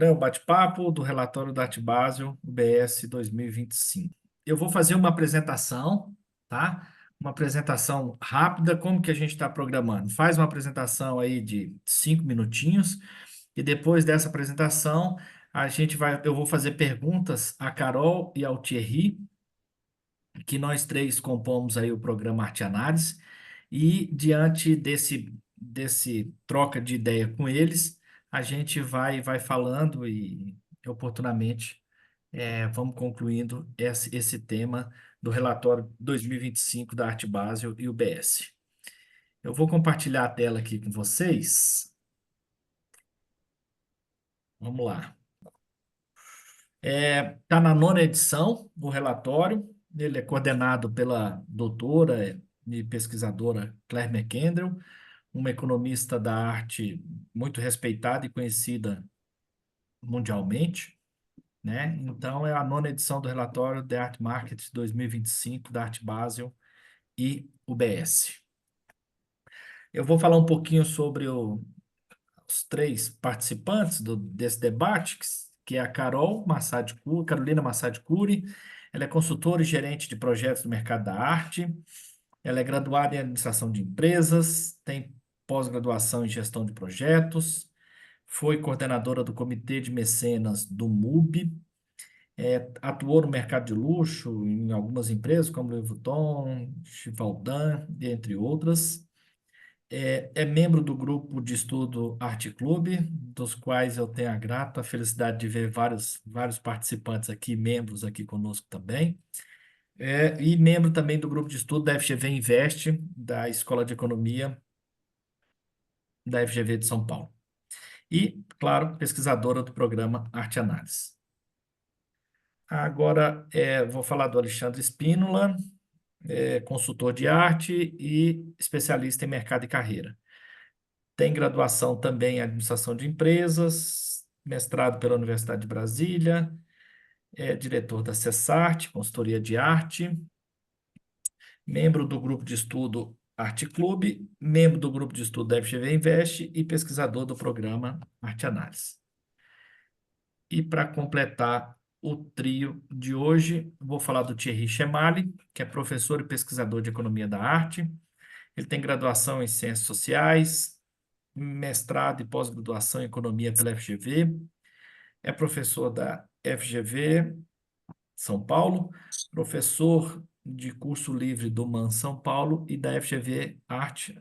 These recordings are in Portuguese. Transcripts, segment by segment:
O bate-papo do relatório da Art-Basel UBS 2025. Eu vou fazer uma apresentação, tá? Uma apresentação rápida, como que a gente está programando? Faz uma apresentação aí de 5 minutinhos e depois dessa apresentação eu vou fazer perguntas à Carol e ao Thierry, que nós três compomos aí o programa Arte Análise, e diante desse troca de ideia com eles, a gente vai falando e oportunamente vamos concluindo esse tema do relatório 2025 da Arte Basel e UBS. Eu vou compartilhar a tela aqui com vocês. Vamos lá. Está na nona edição o relatório. Ele é coordenado pela doutora e pesquisadora Claire McKendrell, uma economista da arte muito respeitada e conhecida mundialmente, né? Então, é a nona edição do relatório The Art Market 2025 da Art Basel e UBS. Eu vou falar um pouquinho sobre os três participantes desse debate, que é a Carolina Massad Curi. Ela é consultora e gerente de projetos do mercado da arte. Ela é graduada em administração de empresas, tem pós-graduação em gestão de projetos, foi coordenadora do comitê de mecenas do MUB, atuou no mercado de luxo em algumas empresas, como Louis Vuitton, Givaudan, entre outras. É membro do grupo de estudo Arte Clube, dos quais eu tenho a grata felicidade de ver vários participantes aqui, membros aqui conosco também. E membro também do grupo de estudo da FGV Invest, da Escola de Economia da FGV de São Paulo. E, claro, pesquisadora do programa Arte Análise. Agora, vou falar do Alexandre Spínola, consultor de arte e especialista em mercado e carreira. Tem graduação também em administração de empresas, mestrado pela Universidade de Brasília, é diretor da Cessart, consultoria de arte, membro do grupo de estudo Arte Clube, membro do grupo de estudo da FGV Invest e pesquisador do programa Arte Análise. E para completar o trio de hoje, vou falar do Thierry Chemali, que é professor e pesquisador de economia da arte. Ele tem graduação em ciências sociais, mestrado e pós-graduação em economia pela FGV, é professor da FGV São Paulo, professor de curso livre do MAN São Paulo e da FGV Arte,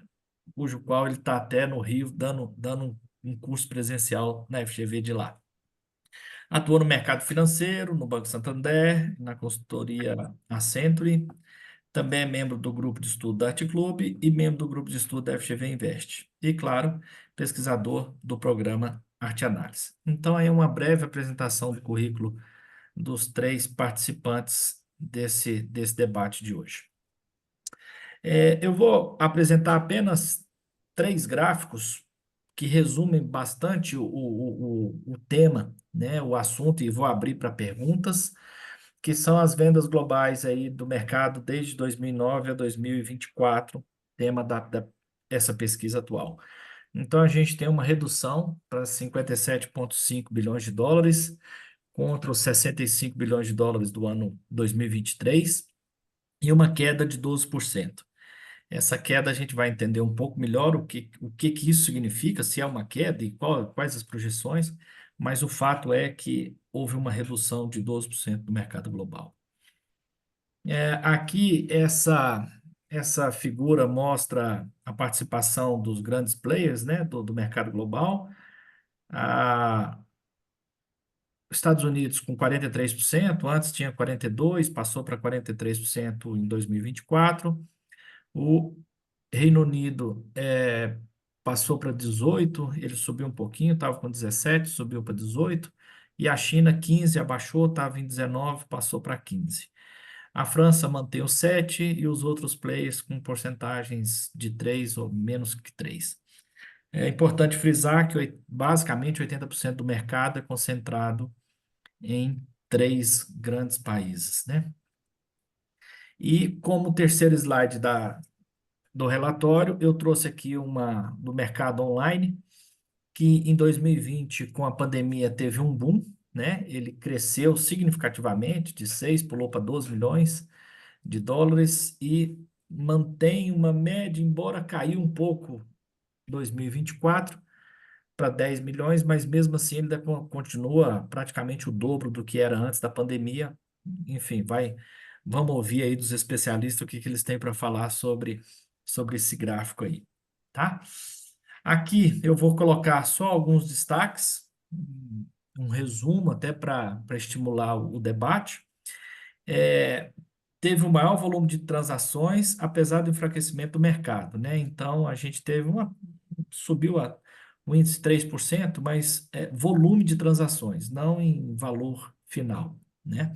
cujo qual ele está até no Rio dando um curso presencial na FGV de lá. Atua no mercado financeiro, no Banco Santander, na consultoria Accenture. Também é membro do grupo de estudo da Arte Clube e membro do grupo de estudo da FGV Invest. E, claro, pesquisador do programa Arte Análise. Então, aí uma breve apresentação do currículo dos três participantes desse debate de hoje. Eu vou apresentar apenas 3 gráficos que resumem bastante o tema, né, o assunto, e vou abrir para perguntas, que são as vendas globais aí do mercado desde 2009 a 2024, tema dessa pesquisa atual. Então, a gente tem uma redução para 57,5 bilhões de dólares, contra os 65 bilhões de dólares do ano 2023, e uma queda de 12%. Essa queda a gente vai entender um pouco melhor o que isso significa, se é uma queda e quais as projeções, mas o fato é que houve uma redução de 12% do mercado global. Aqui, essa figura mostra a participação dos grandes players, né, do mercado global. Estados Unidos com 43%, antes tinha 42%, passou para 43% em 2024. O Reino Unido passou para 18%, ele subiu um pouquinho, estava com 17%, subiu para 18%. E a China, 15%, abaixou, estava em 19%, passou para 15%. A França mantém o 7% e os outros players com porcentagens de 3% ou menos que 3%. É importante frisar que basicamente 80% do mercado é concentrado em 3 grandes países, né? E como terceiro slide do relatório, eu trouxe aqui uma do mercado online, que em 2020, com a pandemia, teve um boom, né? Ele cresceu significativamente, de 6 pulou para 12 milhões de dólares e mantém uma média, embora caiu um pouco em 2024 para 10 milhões, mas mesmo assim ele ainda continua praticamente o dobro do que era antes da pandemia. Enfim, vamos ouvir aí dos especialistas o que eles têm para falar sobre esse gráfico aí, tá? Aqui eu vou colocar só alguns destaques, um resumo até para estimular o debate. É, teve o maior volume de transações, apesar do enfraquecimento do mercado, né? Então, a gente teve subiu o índice 3%, mas volume de transações, não em valor final, né?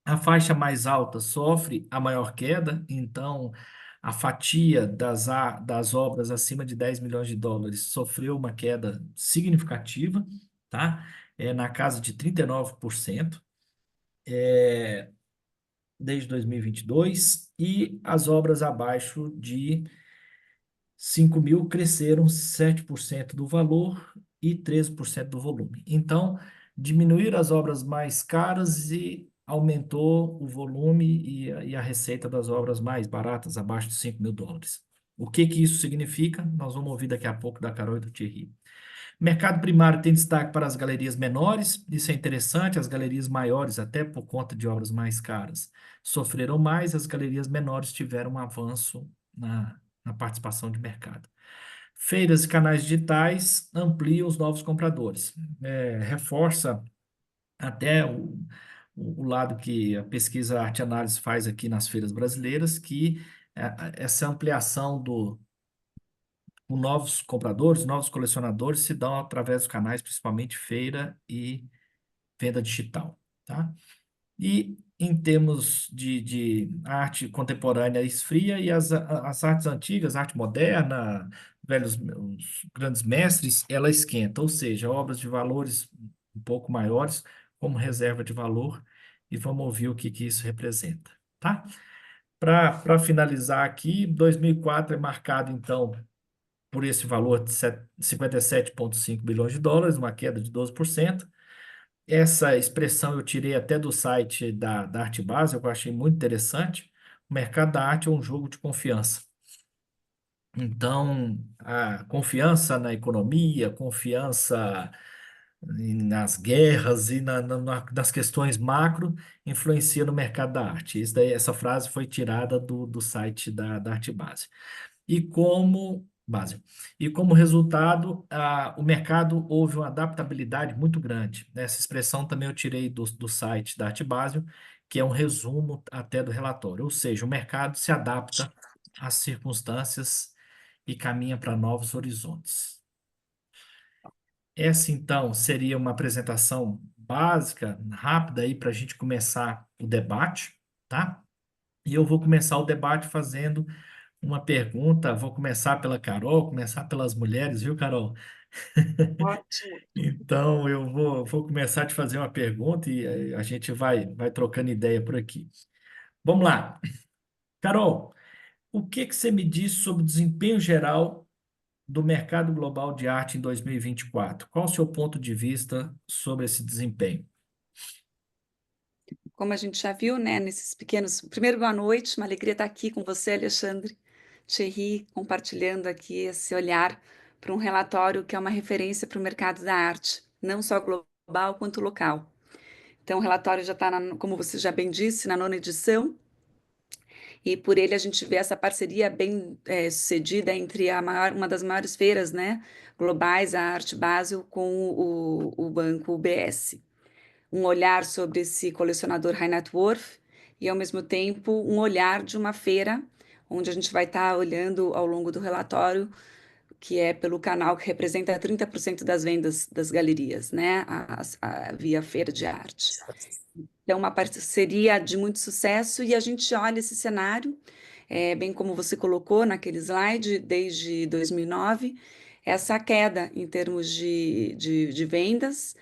A faixa mais alta sofre a maior queda, então a fatia das obras acima de 10 milhões de dólares sofreu uma queda significativa, tá? Na casa de 39%. Desde 2022, e as obras abaixo de 5 mil cresceram 7% do valor e 13% do volume. Então, diminuíram as obras mais caras e aumentou o volume e a receita das obras mais baratas, abaixo de 5 mil dólares. O que que isso significa? Nós vamos ouvir daqui a pouco da Carol e do Thierry. Mercado primário tem destaque para as galerias menores, isso é interessante, as galerias maiores, até por conta de obras mais caras, sofreram mais, as galerias menores tiveram um avanço na participação de mercado. Feiras e canais digitais ampliam os novos compradores. Reforça até o lado que a pesquisa Arte Análise faz aqui nas feiras brasileiras, que essa ampliação com novos compradores, novos colecionadores se dão através dos canais, principalmente feira e venda digital, tá? E em termos de arte contemporânea esfria e as artes antigas, arte moderna, os grandes mestres, ela esquenta, ou seja, obras de valores um pouco maiores como reserva de valor, e vamos ouvir o que que isso representa, tá? Para finalizar aqui, 2004 é marcado, então, por esse valor de 57,5 bilhões de dólares, uma queda de 12%. Essa expressão eu tirei até do site da Arte Basel, que eu achei muito interessante. O mercado da arte é um jogo de confiança. Então, a confiança na economia, confiança nas guerras e nas questões macro influencia no mercado da arte. Essa frase foi tirada do site da Arte Basel. E como base. E como resultado, o mercado houve uma adaptabilidade muito grande. Essa expressão também eu tirei do site da Artbasel, que é um resumo até do relatório. Ou seja, o mercado se adapta às circunstâncias e caminha para novos horizontes. Essa, então, seria uma apresentação básica, rápida, aí para a gente começar o debate, tá? E eu vou começar o debate fazendo uma pergunta. Vou começar pela Carol, começar pelas mulheres, viu, Carol? Ótimo. Então, eu vou começar a te fazer uma pergunta e a gente vai trocando ideia por aqui. Vamos lá. Carol, o que que você me diz sobre o desempenho geral do mercado global de arte em 2024? Qual o seu ponto de vista sobre esse desempenho? Como a gente já viu, né, nesses pequenos. Primeiro, boa noite, uma alegria estar aqui com você, Alexandre Thierry, compartilhando aqui esse olhar para um relatório que é uma referência para o mercado da arte, não só global quanto local. Então, o relatório já está, como você já bem disse, na nona edição, e por ele a gente vê essa parceria bem sucedida entre uma das maiores feiras, né, globais, a Arte Basel, com o banco UBS. Um olhar sobre esse colecionador high net worth e, ao mesmo tempo, um olhar de uma feira, onde a gente vai estar olhando ao longo do relatório, que é pelo canal que representa 30% das vendas das galerias, né, via feira de arte. Então, uma parceria de muito sucesso e a gente olha esse cenário, bem como você colocou naquele slide, desde 2009, essa queda em termos de vendas,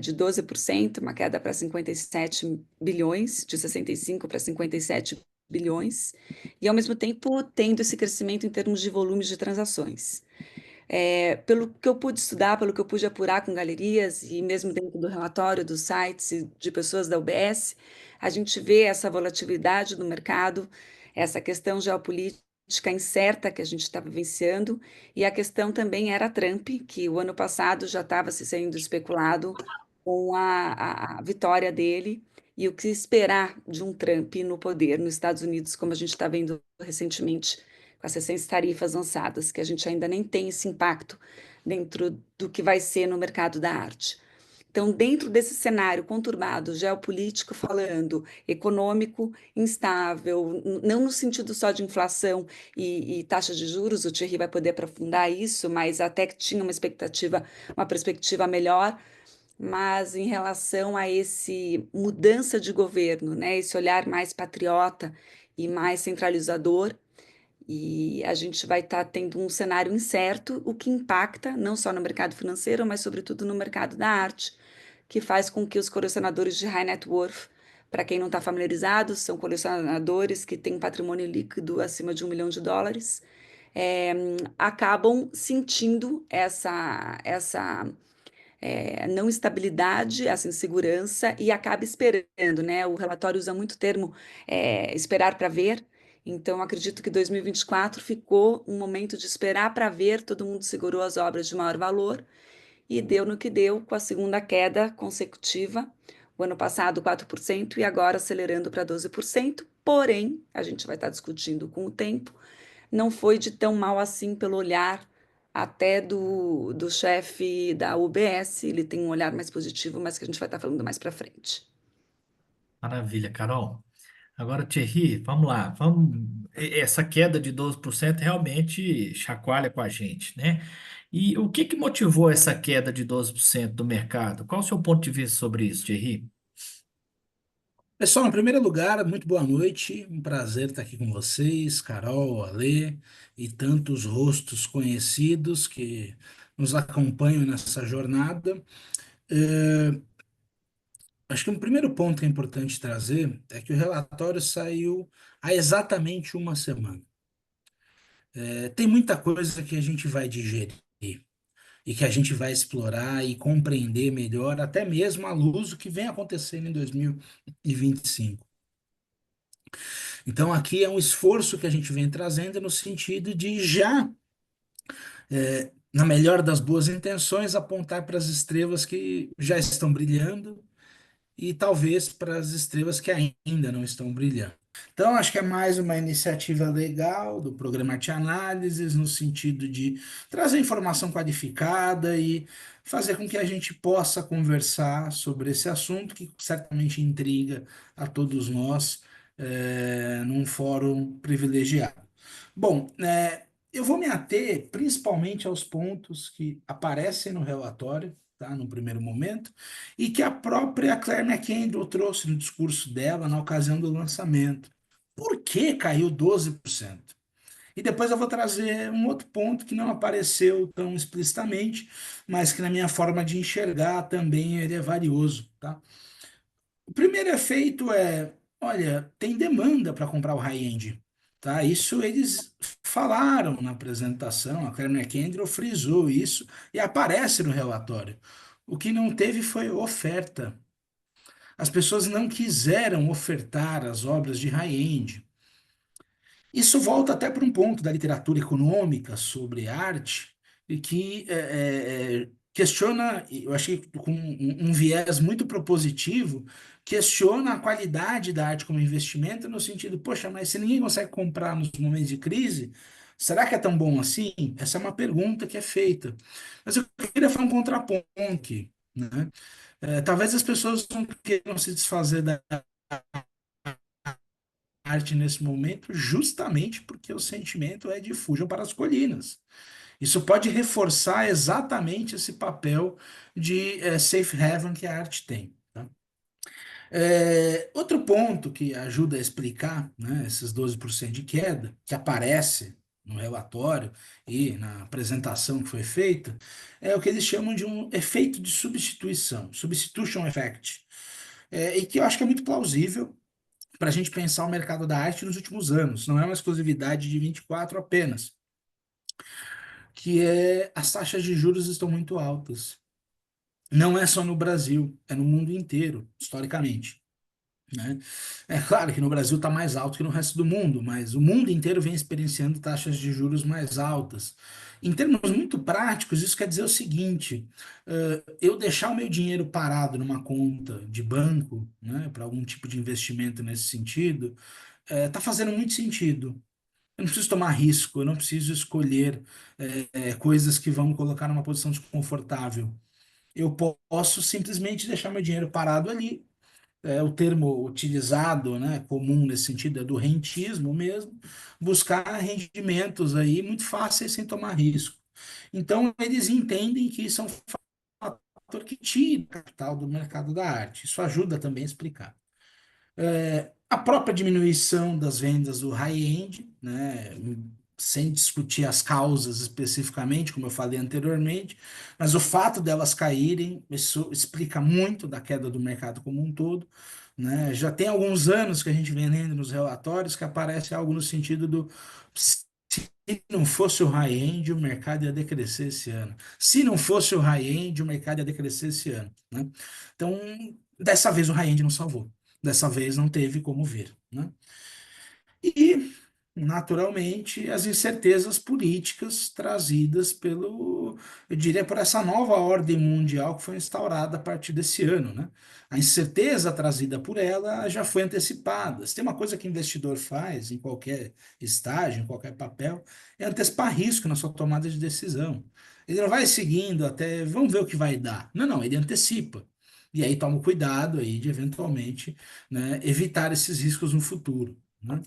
de 12%, uma queda para 57 bilhões, de 65 para 57 bilhões, e ao mesmo tempo tendo esse crescimento em termos de volumes de transações. Pelo que eu pude estudar, pelo que eu pude apurar com galerias e mesmo dentro do relatório dos sites e de pessoas da UBS, a gente vê essa volatilidade do mercado, essa questão geopolítica incerta que a gente está vivenciando, e a questão também era Trump, que o ano passado já estava se sendo especulado com a vitória dele e o que esperar de um Trump no poder nos Estados Unidos, como a gente está vendo recentemente com as recentes tarifas lançadas, que a gente ainda nem tem esse impacto dentro do que vai ser no mercado da arte. Então, dentro desse cenário conturbado, geopolítico falando, econômico instável, não no sentido só de inflação e taxa de juros, o Thierry vai poder aprofundar isso, mas até que tinha uma expectativa, uma perspectiva melhor, mas em relação a esse mudança de governo, né, esse olhar mais patriota e mais centralizador, e a gente vai estar tendo um cenário incerto, o que impacta não só no mercado financeiro, mas sobretudo no mercado da arte, que faz com que os colecionadores de high net worth, para quem não está familiarizado, são colecionadores que têm patrimônio líquido acima de US$ 1 milhão, acabam sentindo essa não estabilidade, essa insegurança e acaba esperando, né? O relatório usa muito o termo esperar para ver. Então, acredito que 2024 ficou um momento de esperar para ver, todo mundo segurou as obras de maior valor e deu no que deu com a segunda queda consecutiva. O ano passado, 4% e agora acelerando para 12%. Porém, a gente vai estar discutindo com o tempo, não foi de tão mal assim pelo olhar até do chefe da UBS, ele tem um olhar mais positivo, mas que a gente vai estar falando mais para frente. Maravilha, Carol. Agora, Thierry, vamos lá. Vamos... Essa queda de 12% realmente chacoalha com a gente, né? E o que que motivou essa queda de 12% do mercado? Qual o seu ponto de vista sobre isso, Thierry? Pessoal, em primeiro lugar, muito boa noite. Um prazer estar aqui com vocês, Carol, Alê e tantos rostos conhecidos que nos acompanham nessa jornada. Eh, Acho que um primeiro ponto que é importante trazer é que o relatório saiu há exatamente uma semana. Tem muita coisa que a gente vai digerir e que a gente vai explorar e compreender melhor, até mesmo à luz do que vem acontecendo em 2025. Então, aqui é um esforço que a gente vem trazendo no sentido de já, na melhor das boas intenções, apontar para as estrelas que já estão brilhando e talvez para as estrelas que ainda não estão brilhando. Então, acho que é mais uma iniciativa legal do programa de análises, no sentido de trazer informação qualificada e fazer com que a gente possa conversar sobre esse assunto, que certamente intriga a todos nós, num fórum privilegiado. Bom, eu vou me ater principalmente aos pontos que aparecem no relatório, tá, no primeiro momento, e que a própria Claire McKendall trouxe no discurso dela na ocasião do lançamento. Por que caiu 12%? E depois eu vou trazer um outro ponto que não apareceu tão explicitamente, mas que na minha forma de enxergar também ele é valioso, tá? O primeiro efeito é, olha, tem demanda para comprar o high-end, tá? Isso eles falaram na apresentação, a Claire McKendall frisou isso e aparece no relatório. O que não teve foi oferta. As pessoas não quiseram ofertar as obras de high-end. Isso volta até para um ponto da literatura econômica sobre arte, e que questiona, eu achei com um viés muito propositivo, questiona a qualidade da arte como investimento, no sentido, poxa, mas se ninguém consegue comprar nos momentos de crise, será que é tão bom assim? Essa é uma pergunta que é feita. Mas eu queria fazer um contraponto aqui, né? Talvez as pessoas não queiram se desfazer da arte nesse momento, justamente porque o sentimento é de fujam para as colinas. Isso pode reforçar exatamente esse papel de safe haven que a arte tem. Tá? Outro ponto que ajuda a explicar, né, esses 12% de queda, que aparece no relatório e na apresentação que foi feita, é o que eles chamam de um efeito de substituição, substitution effect, e que eu acho que é muito plausível para a gente pensar o mercado da arte nos últimos anos. Não é uma exclusividade de 24 apenas. que é as taxas de juros estão muito altas. Não é só no Brasil, é no mundo inteiro, historicamente, né? É claro que no Brasil está mais alto que no resto do mundo, mas o mundo inteiro vem experienciando taxas de juros mais altas. Em termos muito práticos, isso quer dizer o seguinte: eu deixar o meu dinheiro parado numa conta de banco, né, para algum tipo de investimento nesse sentido, está fazendo muito sentido. Eu não preciso tomar risco, eu não preciso escolher coisas que vão me colocar numa posição desconfortável. Eu posso simplesmente deixar meu dinheiro parado ali. O termo utilizado, né, comum nesse sentido, é do rentismo mesmo, buscar rendimentos aí muito fáceis sem tomar risco. Então, eles entendem que isso é um fator que tira o capital do mercado da arte. Isso ajuda também a explicar. A própria diminuição das vendas do high-end, né, sem discutir as causas especificamente, como eu falei anteriormente, mas o fato delas caírem, isso explica muito da queda do mercado como um todo, né? Já tem alguns anos que a gente vem lendo nos relatórios que aparece algo no sentido do se não fosse o high-end, o mercado ia decrescer esse ano. Se não fosse o high-end, o mercado ia decrescer esse ano, né? Então, dessa vez o high-end não salvou. Dessa vez não teve como ver, né? E, naturalmente, as incertezas políticas trazidas pelo, eu diria, por essa nova ordem mundial que foi instaurada a partir desse ano, né? A incerteza trazida por ela já foi antecipada. Se tem uma coisa que o investidor faz em qualquer estágio, em qualquer papel, é antecipar risco na sua tomada de decisão. Ele não vai seguindo até, vamos ver o que vai dar. Não, não, ele antecipa. E aí toma cuidado aí de eventualmente, né, evitar esses riscos no futuro, né?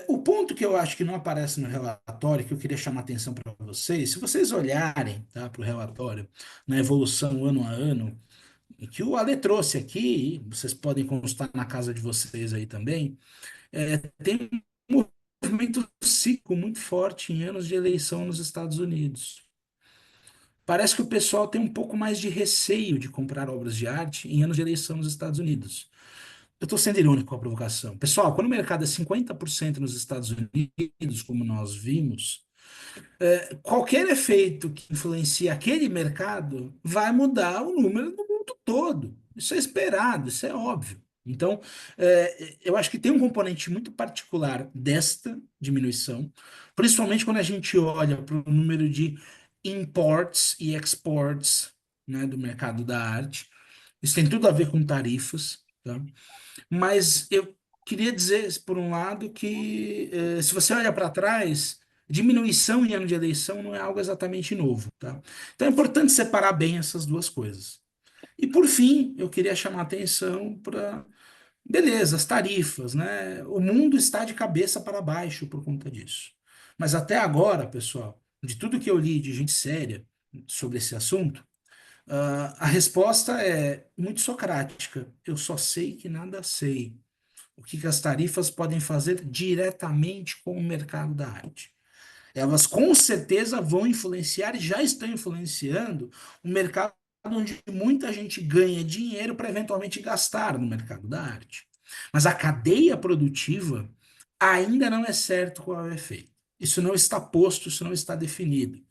O ponto que eu acho que não aparece no relatório, que eu queria chamar a atenção para vocês, se vocês olharem, tá, para o relatório, na evolução ano a ano, e que o Ale trouxe aqui, vocês podem constar na casa de vocês aí também, tem um movimento cíclico muito forte em anos de eleição nos Estados Unidos. Parece que o pessoal tem um pouco mais de receio de comprar obras de arte em anos de eleição nos Estados Unidos. Eu estou sendo irônico com a provocação. Pessoal, quando o mercado é 50% nos Estados Unidos, como nós vimos, qualquer efeito que influencie aquele mercado vai mudar o número do mundo todo. Isso é esperado, isso é óbvio. Então, eu acho que tem um componente muito particular desta diminuição, principalmente quando a gente olha para o número de imports e exports, né, do mercado da arte. Isso tem tudo a ver com tarifas, tá? Mas eu queria dizer, por um lado, que se você olha para trás, diminuição em ano de eleição não é algo exatamente novo, tá? Então é importante separar bem essas duas coisas. E por fim, eu queria chamar a atenção para, beleza, as tarifas, né? O mundo está de cabeça para baixo por conta disso. Mas até agora, pessoal, de tudo que eu li de gente séria sobre esse assunto, a resposta é muito socrática. Eu só sei que nada sei. O que que as tarifas podem fazer diretamente com o mercado da arte? Elas com certeza vão influenciar e já estão influenciando o mercado onde muita gente ganha dinheiro para eventualmente gastar no mercado da arte. Mas a cadeia produtiva ainda não é certo qual é o efeito. Isso não está posto, isso não está definido.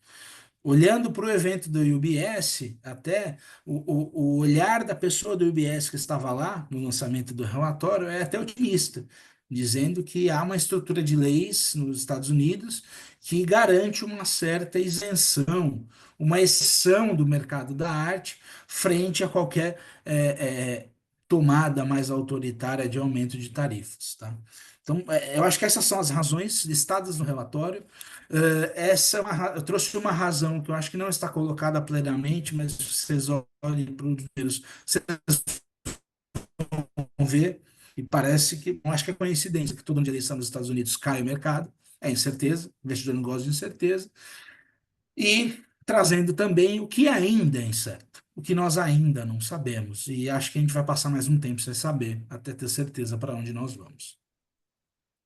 Olhando para o evento do UBS, até o olhar da pessoa do UBS que estava lá no lançamento do relatório é até otimista, dizendo que há uma estrutura de leis nos Estados Unidos que garante uma certa isenção, uma exceção do mercado da arte frente a qualquer tomada mais autoritária de aumento de tarifas, tá? Então, eu acho que essas são as razões listadas no relatório. Essa é eu trouxe uma razão que eu acho que não está colocada plenamente, mas se vocês olhem para os números, vocês vão ver, e parece que, não acho que é coincidência que todo ano de eleição nos Estados Unidos cai o mercado, é incerteza, o investidor não gosta de incerteza, e trazendo também o que ainda é incerto, o que nós ainda não sabemos, e acho que a gente vai passar mais um tempo sem saber, até ter certeza para onde nós vamos.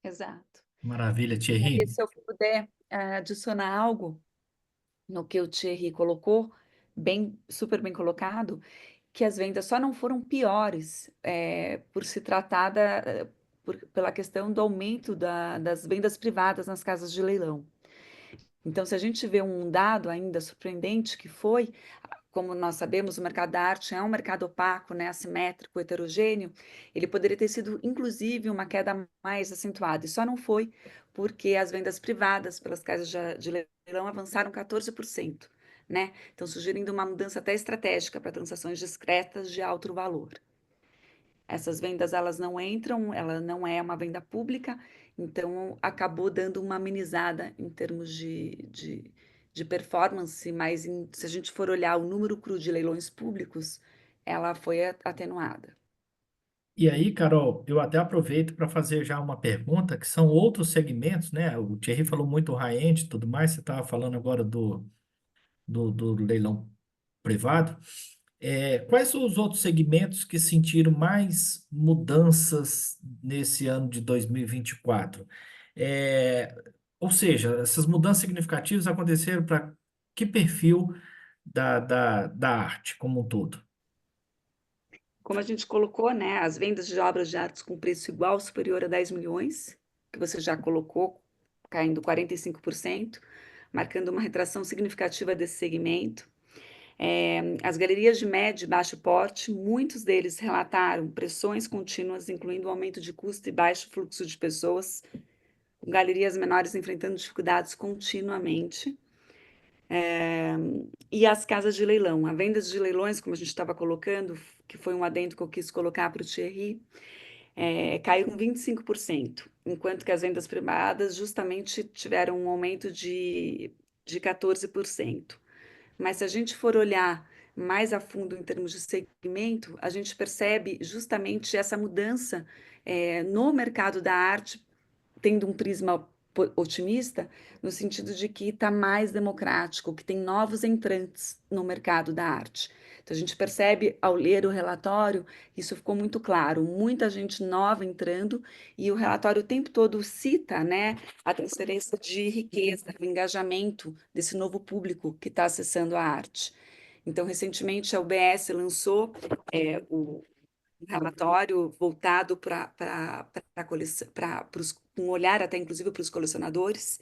Exato. Maravilha, E Thierry. se eu puder adicionar algo no que o Thierry colocou, bem, super bem colocado, que as vendas só não foram piores por se tratar pela questão do aumento das vendas privadas nas casas de leilão. Então, se a gente vê um dado ainda surpreendente que foi, como nós sabemos, o mercado da arte é um mercado opaco, né, assimétrico, heterogêneo, ele poderia ter sido, inclusive, uma queda mais acentuada, e só não foi porque as vendas privadas pelas casas de leilão avançaram 14%, né? Então, sugerindo uma mudança até estratégica para transações discretas de alto valor. Essas vendas elas não entram, ela não é uma venda pública, então acabou dando uma amenizada em termos de performance, mas se a gente for olhar o número cru de leilões públicos, ela foi atenuada. E aí, Carol, eu até aproveito para fazer já uma pergunta, que são outros segmentos, né? O Thierry falou muito high-end e tudo mais, você estava falando agora do leilão privado. Quais são os outros segmentos que sentiram mais mudanças nesse ano de 2024? É, ou seja, essas mudanças significativas aconteceram para que perfil da arte como um todo? Como a gente colocou, né, as vendas de obras de artes com preço igual ou superior a 10 milhões, que você já colocou, caindo 45%, marcando uma retração significativa desse segmento. As galerias de médio e baixo porte, muitos deles relataram pressões contínuas, incluindo o aumento de custo e baixo fluxo de pessoas, com galerias menores enfrentando dificuldades continuamente. E as casas de leilão, a venda de leilões, como a gente estava colocando, que foi um adendo que eu quis colocar para o Thierry, caíram 25%, enquanto que as vendas privadas justamente tiveram um aumento de 14%. Mas se a gente for olhar mais a fundo em termos de segmento, a gente percebe justamente essa mudança no mercado da arte, tendo um prisma otimista, no sentido de que está mais democrático, que tem novos entrantes no mercado da arte. Então, a gente percebe, ao ler o relatório, isso ficou muito claro, muita gente nova entrando, e o relatório o tempo todo cita, né, a transferência de riqueza, o engajamento desse novo público que está acessando a arte. Então, recentemente, a UBS lançou o relatório voltado para um olhar até inclusive para os colecionadores,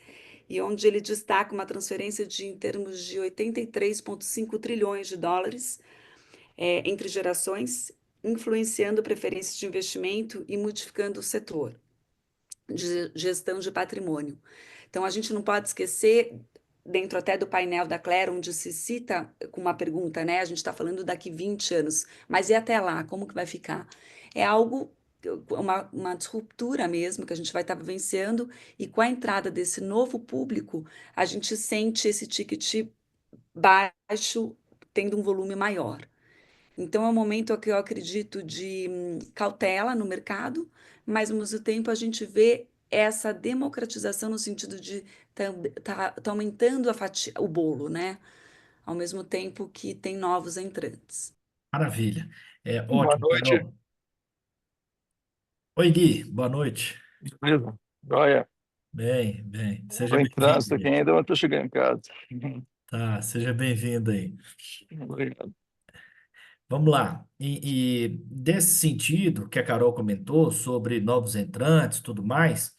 e onde ele destaca uma transferência em termos de 83,5 trilhões de dólares entre gerações, influenciando preferências de investimento e modificando o setor de gestão de patrimônio. Então, a gente não pode esquecer, dentro até do painel da Clare, onde se cita com uma pergunta, né? A gente está falando daqui 20 anos, mas e até lá, como que vai ficar? É algo, uma disruptura mesmo, que a gente vai estar vivenciando, e com a entrada desse novo público, a gente sente esse ticket baixo, tendo um volume maior. Então, é um momento que eu acredito de cautela no mercado, mas ao mesmo tempo a gente vê essa democratização no sentido de tá aumentando a fatia, o bolo, né? Ao mesmo tempo que tem novos entrantes. Maravilha. Boa Ótimo, noite. Carol. Oi, Gui, boa noite. Beleza? Joia. Bem, bem. Seja Estou em bem-vindo trânsito aqui aí. ainda, mas estou chegando em casa. Tá, seja bem-vindo aí. Obrigado. Vamos lá. E desse sentido que a Carol comentou sobre novos entrantes e tudo mais,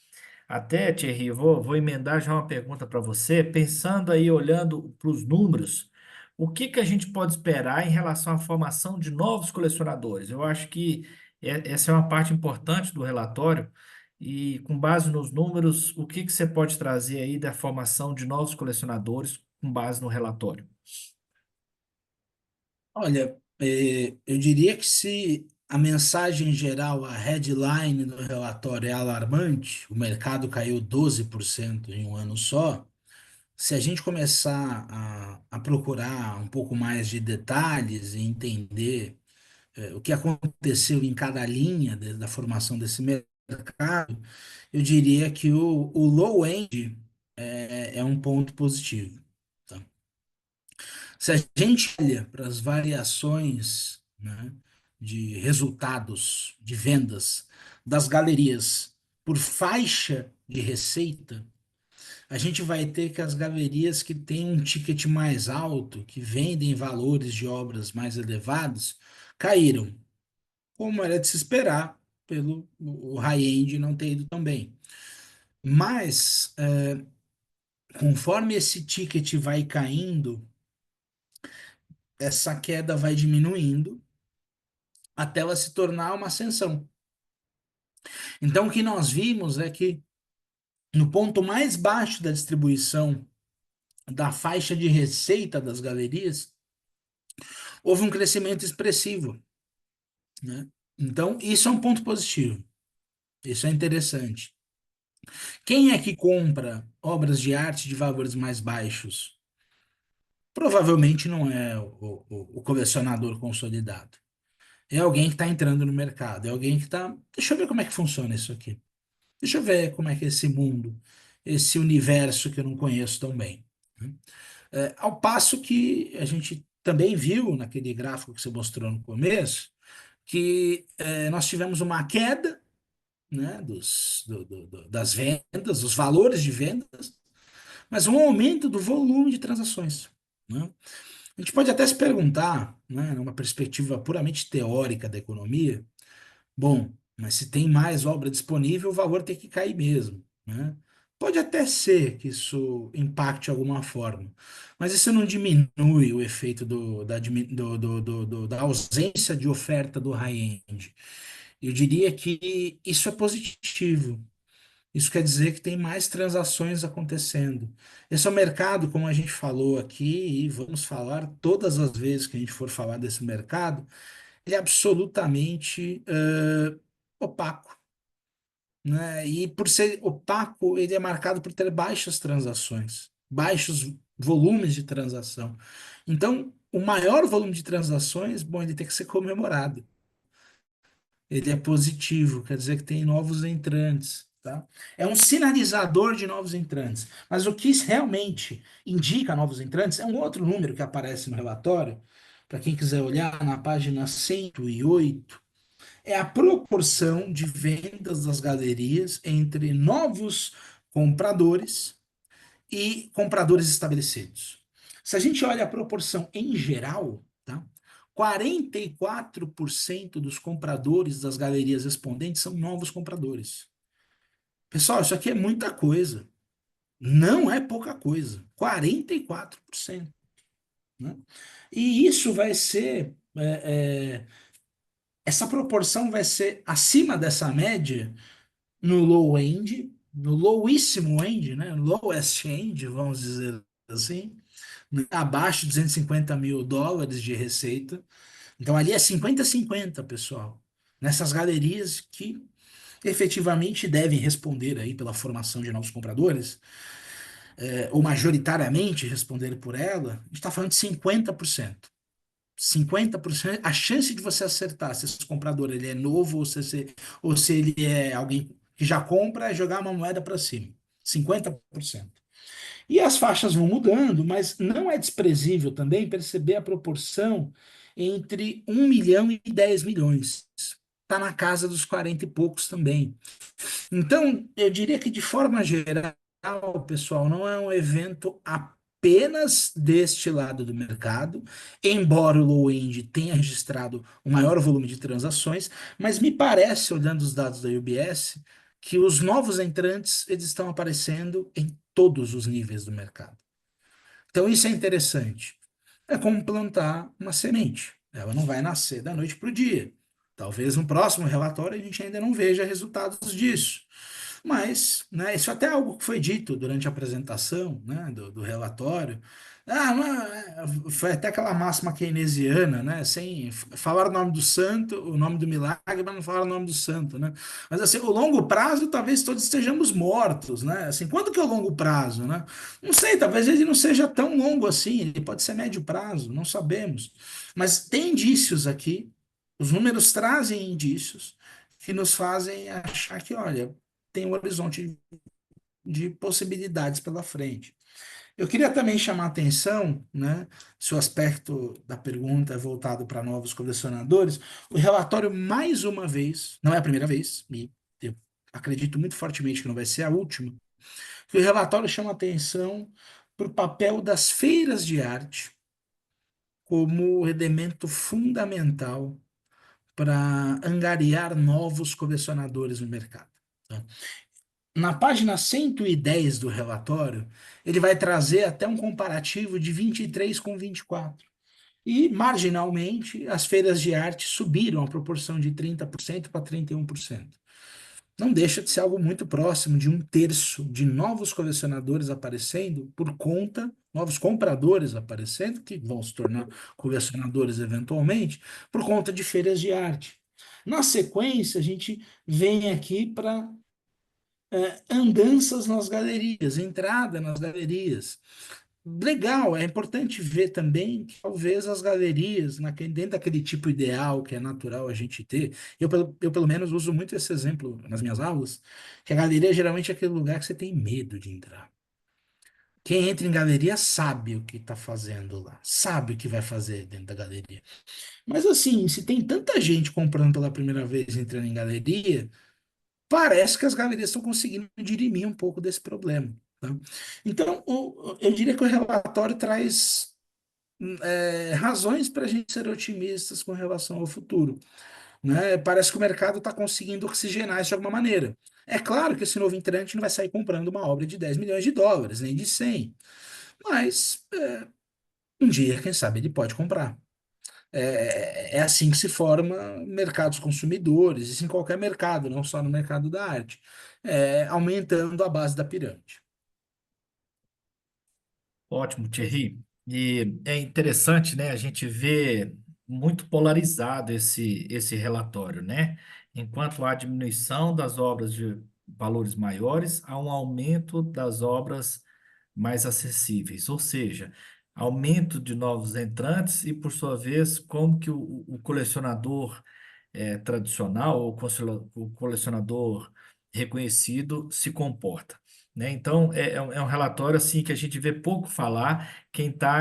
até, Thierry, vou emendar já uma pergunta para você, pensando aí, olhando para os números, o que que a gente pode esperar em relação à formação de novos colecionadores? Eu acho que essa é uma parte importante do relatório, e com base nos números, o que que você pode trazer aí da formação de novos colecionadores com base no relatório? Olha, eu diria que se a mensagem geral, a headline do relatório é alarmante, o mercado caiu 12% em um ano só. Se a gente começar a procurar um pouco mais de detalhes e entender o que aconteceu em cada linha da formação desse mercado, eu diria que o low end é um ponto positivo. Tá? Se a gente olha para as variações, né, de resultados de vendas das galerias por faixa de receita, a gente vai ter que as galerias que têm um ticket mais alto, que vendem valores de obras mais elevados, caíram, como era de se esperar, pelo o high-end não ter ido tão bem. Mas conforme esse ticket vai caindo, essa queda vai diminuindo até ela se tornar uma ascensão. Então, o que nós vimos é que no ponto mais baixo da distribuição da faixa de receita das galerias, houve um crescimento expressivo, né? Então, isso é um ponto positivo. Isso é interessante. Quem é que compra obras de arte de valores mais baixos? Provavelmente não é o colecionador consolidado. É alguém que está entrando no mercado, é alguém que está. Deixa eu ver como é que funciona isso aqui. Deixa eu ver como é que é esse mundo, esse universo que eu não conheço tão bem, né? Ao passo que a gente também viu naquele gráfico que você mostrou no começo, que nós tivemos uma queda, né, das vendas, dos valores de vendas, mas um aumento do volume de transações, né? A gente pode até se perguntar, né, numa perspectiva puramente teórica da economia, bom, mas se tem mais obra disponível, o valor tem que cair mesmo, né? Pode até ser que isso impacte de alguma forma, mas isso não diminui o efeito da ausência de oferta do high-end. Eu diria que isso é positivo. Isso quer dizer que tem mais transações acontecendo. Esse é um mercado, como a gente falou aqui, e vamos falar todas as vezes que a gente for falar desse mercado, ele é absolutamente opaco, né? E por ser opaco, ele é marcado por ter baixas transações, baixos volumes de transação. Então, o maior volume de transações, bom, ele tem que ser comemorado. Ele é positivo, quer dizer que tem novos entrantes, tá? É um sinalizador de novos entrantes. Mas o que realmente indica novos entrantes é um outro número que aparece no relatório, para quem quiser olhar na página 108, é a proporção de vendas das galerias entre novos compradores e compradores estabelecidos. Se a gente olha a proporção em geral, tá? 44% dos compradores das galerias respondentes são novos compradores. Pessoal, isso aqui é muita coisa. Não é pouca coisa. 44%. Né? E isso vai ser. Essa proporção vai ser acima dessa média no low end, no lowíssimo end, né? Lowest end, vamos dizer assim, né? Abaixo de 250 mil dólares de receita. Então ali é 50-50, pessoal. Nessas galerias que efetivamente devem responder aí pela formação de novos compradores, ou majoritariamente responder por ela, a gente está falando de 50%. 50%, a chance de você acertar se esse comprador ele é novo ou se ele é alguém que já compra é jogar uma moeda para cima. 50%. E as faixas vão mudando, mas não é desprezível também perceber a proporção entre 1 milhão e 10 milhões. Está na casa dos 40 e poucos também. Então, eu diria que de forma geral, pessoal, não é um evento apenas deste lado do mercado, embora o low-end tenha registrado o maior volume de transações, mas me parece, olhando os dados da UBS, que os novos entrantes eles estão aparecendo em todos os níveis do mercado. Então, isso é interessante. É como plantar uma semente. Ela não vai nascer da noite para o dia. Talvez no próximo relatório a gente ainda não veja resultados disso. Mas, né, isso até é algo que foi dito durante a apresentação, né, do relatório. Foi até aquela máxima keynesiana, né, sem falar o nome do santo, o nome do milagre, mas não falar o nome do santo, né? Mas assim, o longo prazo, talvez todos estejamos mortos, né? Assim, quanto que é o longo prazo, né? Não sei, talvez ele não seja tão longo assim, ele pode ser médio prazo, não sabemos. Mas tem indícios aqui, os números trazem indícios que nos fazem achar que, olha, tem um horizonte de possibilidades pela frente. Eu queria também chamar a atenção, né, se o aspecto da pergunta é voltado para novos colecionadores, o relatório, mais uma vez, não é a primeira vez, e eu acredito muito fortemente que não vai ser a última, que o relatório chama a atenção para o papel das feiras de arte como elemento fundamental para angariar novos colecionadores no mercado, tá? Na página 110 do relatório, ele vai trazer até um comparativo de 23 com 24. E, marginalmente, as feiras de arte subiram a proporção de 30% para 31%. Não deixa de ser algo muito próximo de um terço de novos colecionadores aparecendo por conta, novos compradores aparecendo, que vão se tornar colecionadores eventualmente, por conta de feiras de arte. Na sequência, a gente vem aqui para andanças nas galerias, entrada nas galerias. Legal, é importante ver também que talvez as galerias, dentro daquele tipo ideal que é natural a gente ter, eu pelo menos uso muito esse exemplo nas minhas aulas, que a galeria geralmente é aquele lugar que você tem medo de entrar. Quem entra em galeria sabe o que está fazendo lá, sabe o que vai fazer dentro da galeria. Mas assim, se tem tanta gente comprando pela primeira vez entrando em galeria, parece que as galerias estão conseguindo dirimir um pouco desse problema. Tá? Então, eu diria que o relatório traz razões para a gente ser otimistas com relação ao futuro. Né? Parece que o mercado está conseguindo oxigenar isso de alguma maneira. É claro que esse novo entrante não vai sair comprando uma obra de 10 milhões de dólares, nem de 100, mas um dia, quem sabe, ele pode comprar. É assim que se forma mercados consumidores, isso em qualquer mercado, não só no mercado da arte, aumentando a base da pirâmide. Ótimo, Thierry. E é interessante, né? A gente vê muito polarizado esse relatório, né? Enquanto há diminuição das obras de valores maiores, há um aumento das obras mais acessíveis, ou seja, aumento de novos entrantes e, por sua vez, como que o colecionador tradicional, ou o colecionador reconhecido se comporta. Né? Então, é um relatório assim que a gente vê pouco falar quem está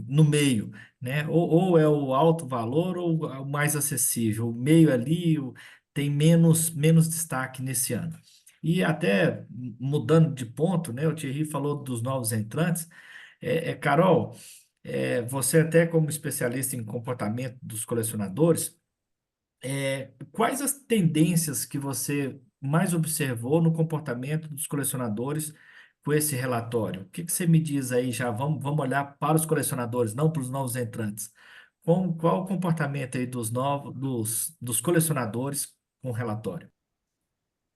no meio, né? Ou é o alto valor ou o mais acessível. O meio ali tem menos destaque nesse ano. E até mudando de ponto, né? O Thierry falou dos novos entrantes. Carol, você até como especialista em comportamento dos colecionadores, quais as tendências que você mais observou no comportamento dos colecionadores com esse relatório? O que que você me diz aí já? Vamos olhar para os colecionadores, não para os novos entrantes. Qual o comportamento aí dos colecionadores com o relatório?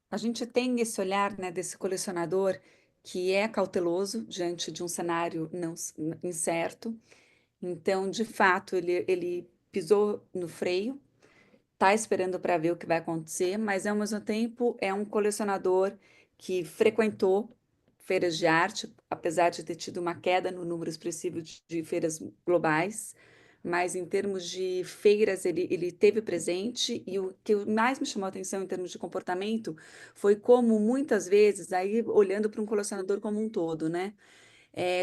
A gente tem esse olhar, né, desse colecionador que é cauteloso diante de um cenário não incerto. Então, de fato, ele pisou no freio, está esperando para ver o que vai acontecer, mas ao mesmo tempo é um colecionador que frequentou feiras de arte, apesar de ter tido uma queda no número expressivo de feiras globais, mas em termos de feiras ele teve presente, e o que mais me chamou a atenção em termos de comportamento foi como muitas vezes, aí olhando para um colecionador como um todo, né?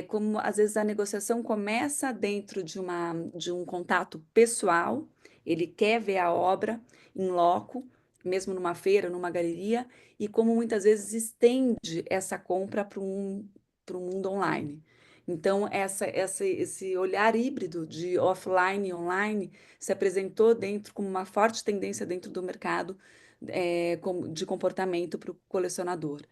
Como às vezes a negociação começa dentro de um contato pessoal, ele quer ver a obra em loco, mesmo numa feira, numa galeria, e como muitas vezes estende essa compra para um mundo online. Então, esse olhar híbrido de offline e online se apresentou dentro como uma forte tendência dentro do mercado de comportamento para o colecionador.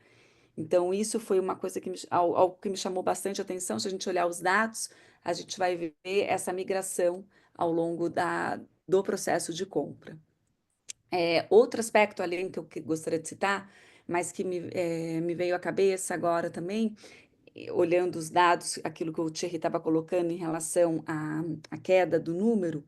Então, isso foi uma coisa algo que me chamou bastante atenção. Se a gente olhar os dados, a gente vai ver essa migração ao longo do processo de compra. Outro aspecto, além que gostaria de citar, mas que me veio à cabeça agora também, olhando os dados, aquilo que o Thierry estava colocando em relação à queda do número,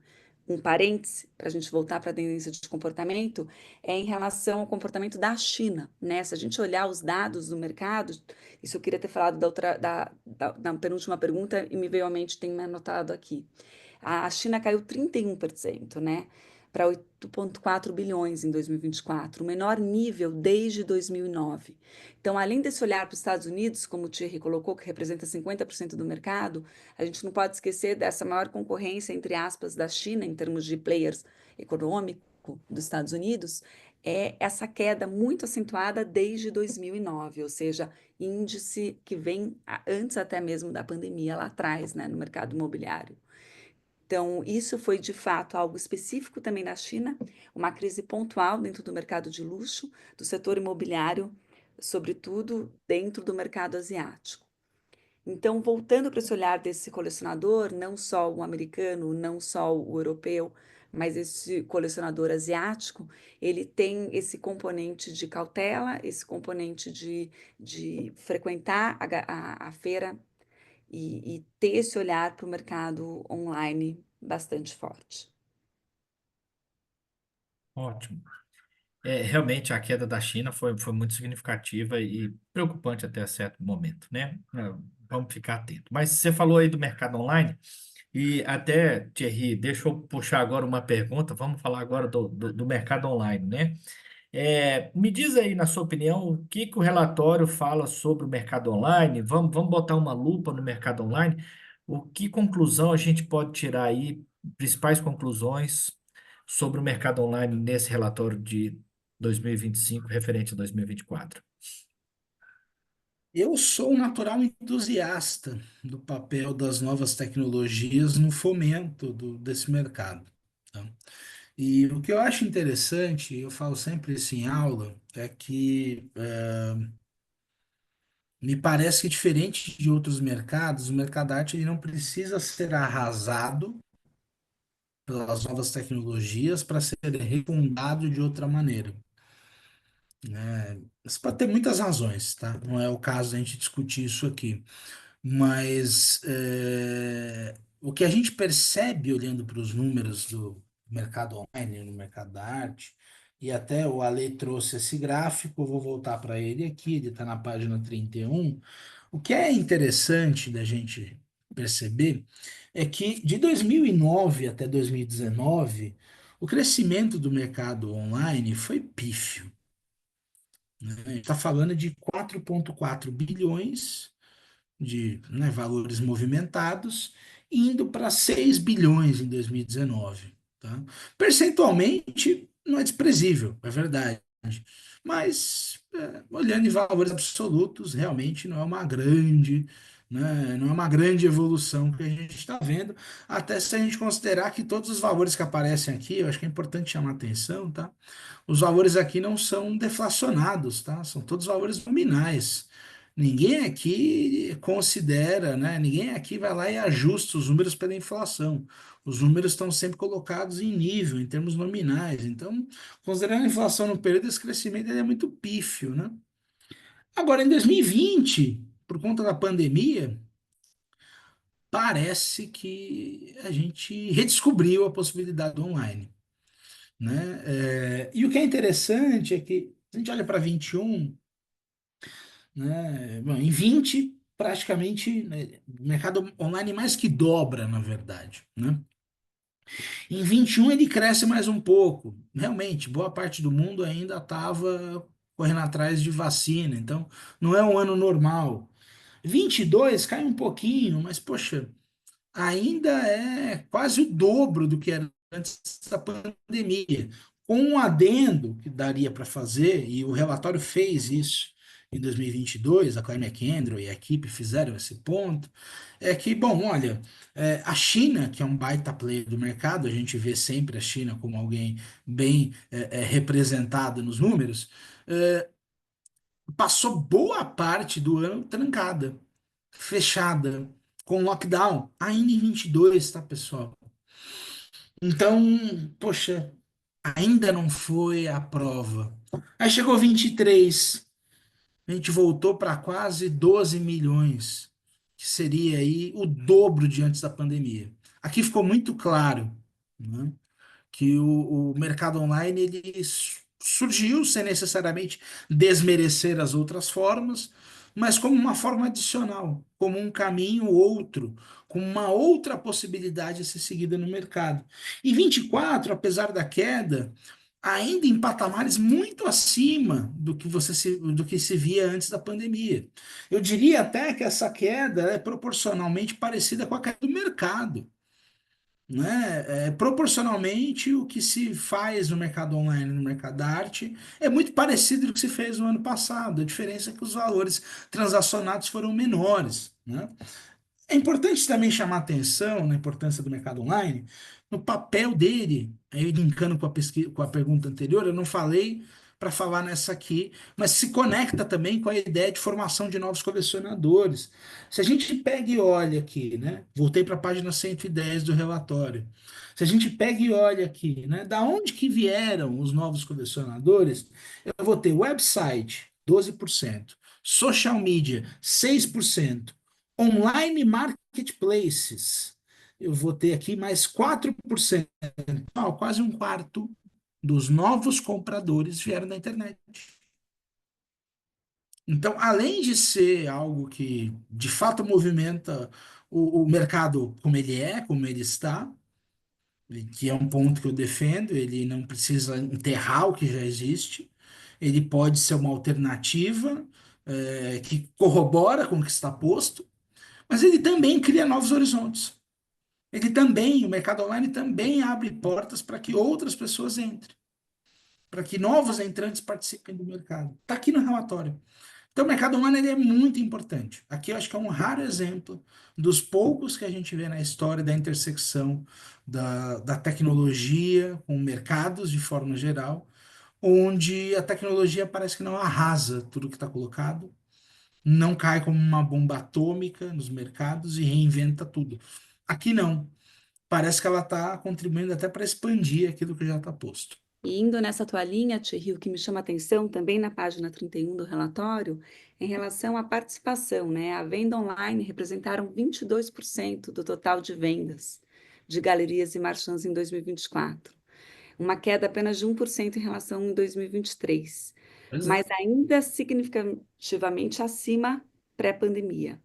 um parêntese, para a gente voltar para a tendência de comportamento, é em relação ao comportamento da China, né? Se a gente olhar os dados do mercado, isso eu queria ter falado da penúltima pergunta e me veio à mente, tenho anotado aqui. A China caiu 31%, né? Para 8,4 bilhões em 2024, o menor nível desde 2009. Então, além desse olhar para os Estados Unidos, como o Thierry colocou, que representa 50% do mercado, a gente não pode esquecer dessa maior concorrência, entre aspas, da China, em termos de players econômico dos Estados Unidos, é essa queda muito acentuada desde 2009, ou seja, índice que vem antes até mesmo da pandemia lá atrás, né, no mercado imobiliário. Então, isso foi de fato algo específico também na China, uma crise pontual dentro do mercado de luxo, do setor imobiliário, sobretudo dentro do mercado asiático. Então, voltando para esse olhar desse colecionador, não só o americano, não só o europeu, mas esse colecionador asiático, ele tem esse componente de cautela, esse componente de frequentar a feira e ter esse olhar para o mercado online bastante forte. Ótimo. Realmente a queda da China foi muito significativa e preocupante até certo momento, né? Vamos ficar atento. Mas você falou aí do mercado online e até, Thierry, deixa eu puxar agora uma pergunta. Vamos falar agora do mercado online, né? Me diz aí, na sua opinião, o que que o relatório fala sobre o mercado online? Vamos botar uma lupa no mercado online. O que conclusão a gente pode tirar aí, principais conclusões sobre o mercado online nesse relatório de 2025, referente a 2024? Eu sou um natural entusiasta do papel das novas tecnologias no fomento desse mercado. Tá? E o que eu acho interessante, eu falo sempre isso em aula, é que me parece que diferente de outros mercados, o mercado da arte ele não precisa ser arrasado pelas novas tecnologias para ser refundado de outra maneira, né? Isso pode ter muitas razões, tá? Não é o caso da gente discutir isso aqui. Mas o que a gente percebe olhando para os números do mercado online, no mercado da arte, e até o Ale trouxe esse gráfico, eu vou voltar para ele aqui, ele está na página 31. O que é interessante da gente perceber é que de 2009 até 2019, o crescimento do mercado online foi pífio, né? A gente está falando de 4,4 bilhões de, né, valores movimentados, indo para 6 bilhões em 2019. Tá? Percentualmente, não é desprezível, é verdade. Mas, olhando em valores absolutos, realmente não é uma grande, né, não é uma grande evolução que a gente está vendo, até se a gente considerar que todos os valores que aparecem aqui, eu acho que é importante chamar atenção, tá? Os valores aqui não são deflacionados, tá? São todos valores nominais. Ninguém aqui considera, né? Ninguém aqui vai lá e ajusta os números pela inflação. Os números estão sempre colocados em nível, em termos nominais. Então, considerando a inflação no período, esse crescimento ele é muito pífio, né? Agora, em 2020, por conta da pandemia, parece que a gente redescobriu a possibilidade do online, né? E o que é interessante é que, se a gente olha para 21, né? Bom, em 20 praticamente, né, o mercado online mais que dobra, na verdade, né? Em 21 ele cresce mais um pouco. Realmente, boa parte do mundo ainda estava correndo atrás de vacina, então não é um ano normal. 22 cai um pouquinho, mas poxa, ainda é quase o dobro do que era antes da pandemia. Com um adendo que daria para fazer, e o relatório fez isso em 2022, a Claire McKendry e a equipe fizeram esse ponto, é que, bom, olha, a China, que é um baita player do mercado, a gente vê sempre a China como alguém bem representado nos números, é, passou boa parte do ano trancada, fechada, com lockdown, ainda em 22, tá, pessoal? Então, poxa, ainda não foi a prova. Aí chegou 23, a gente voltou para quase 12 milhões, que seria aí o dobro de antes da pandemia. Aqui ficou muito claro, né, que o mercado online ele surgiu sem necessariamente desmerecer as outras formas, mas como uma forma adicional, como um caminho outro, como uma outra possibilidade a ser seguida no mercado. E 24, apesar da queda, ainda em patamares muito acima do que se via antes da pandemia. Eu diria até que essa queda é proporcionalmente parecida com a queda do mercado, né? Proporcionalmente, o que se faz no mercado online, no mercado da arte, é muito parecido com o que se fez no ano passado. A diferença é que os valores transacionados foram menores, né? É importante também chamar atenção na importância do mercado online, no papel dele, aí linkando com a pesquisa, com a pergunta anterior, eu não falei, para falar nessa aqui, mas se conecta também com a ideia de formação de novos colecionadores. Se a gente pega e olha aqui, né? Voltei para a página 110 do relatório. Se a gente pega e olha aqui, né? Da onde que vieram os novos colecionadores? Eu vou ter website, 12%, social media, 6%, online marketplaces, eu vou ter aqui mais 4%. Quase um quarto dos novos compradores vieram da internet. Então, além de ser algo que de fato movimenta o mercado como ele é, como ele está, e que é um ponto que eu defendo, ele não precisa enterrar o que já existe, ele pode ser uma alternativa que corrobora com o que está posto, mas ele também cria novos horizontes. Ele também, o mercado online também abre portas para que outras pessoas entrem, para que novos entrantes participem do mercado. Está aqui no relatório. Então, o mercado online ele é muito importante. Aqui eu acho que é um raro exemplo dos poucos que a gente vê na história da intersecção da tecnologia com mercados de forma geral, onde a tecnologia parece que não arrasa tudo que está colocado, não cai como uma bomba atômica nos mercados e reinventa tudo. Aqui não. Parece que ela está contribuindo até para expandir aquilo que já está posto. E indo nessa tua linha, Thierry, o que me chama a atenção também na página 31 do relatório, em relação à participação, né? A venda online representaram 22% do total de vendas de galerias e marchands em 2024, uma queda apenas de 1% em relação a 2023, Pois é. mas ainda significativamente acima pré-pandemia.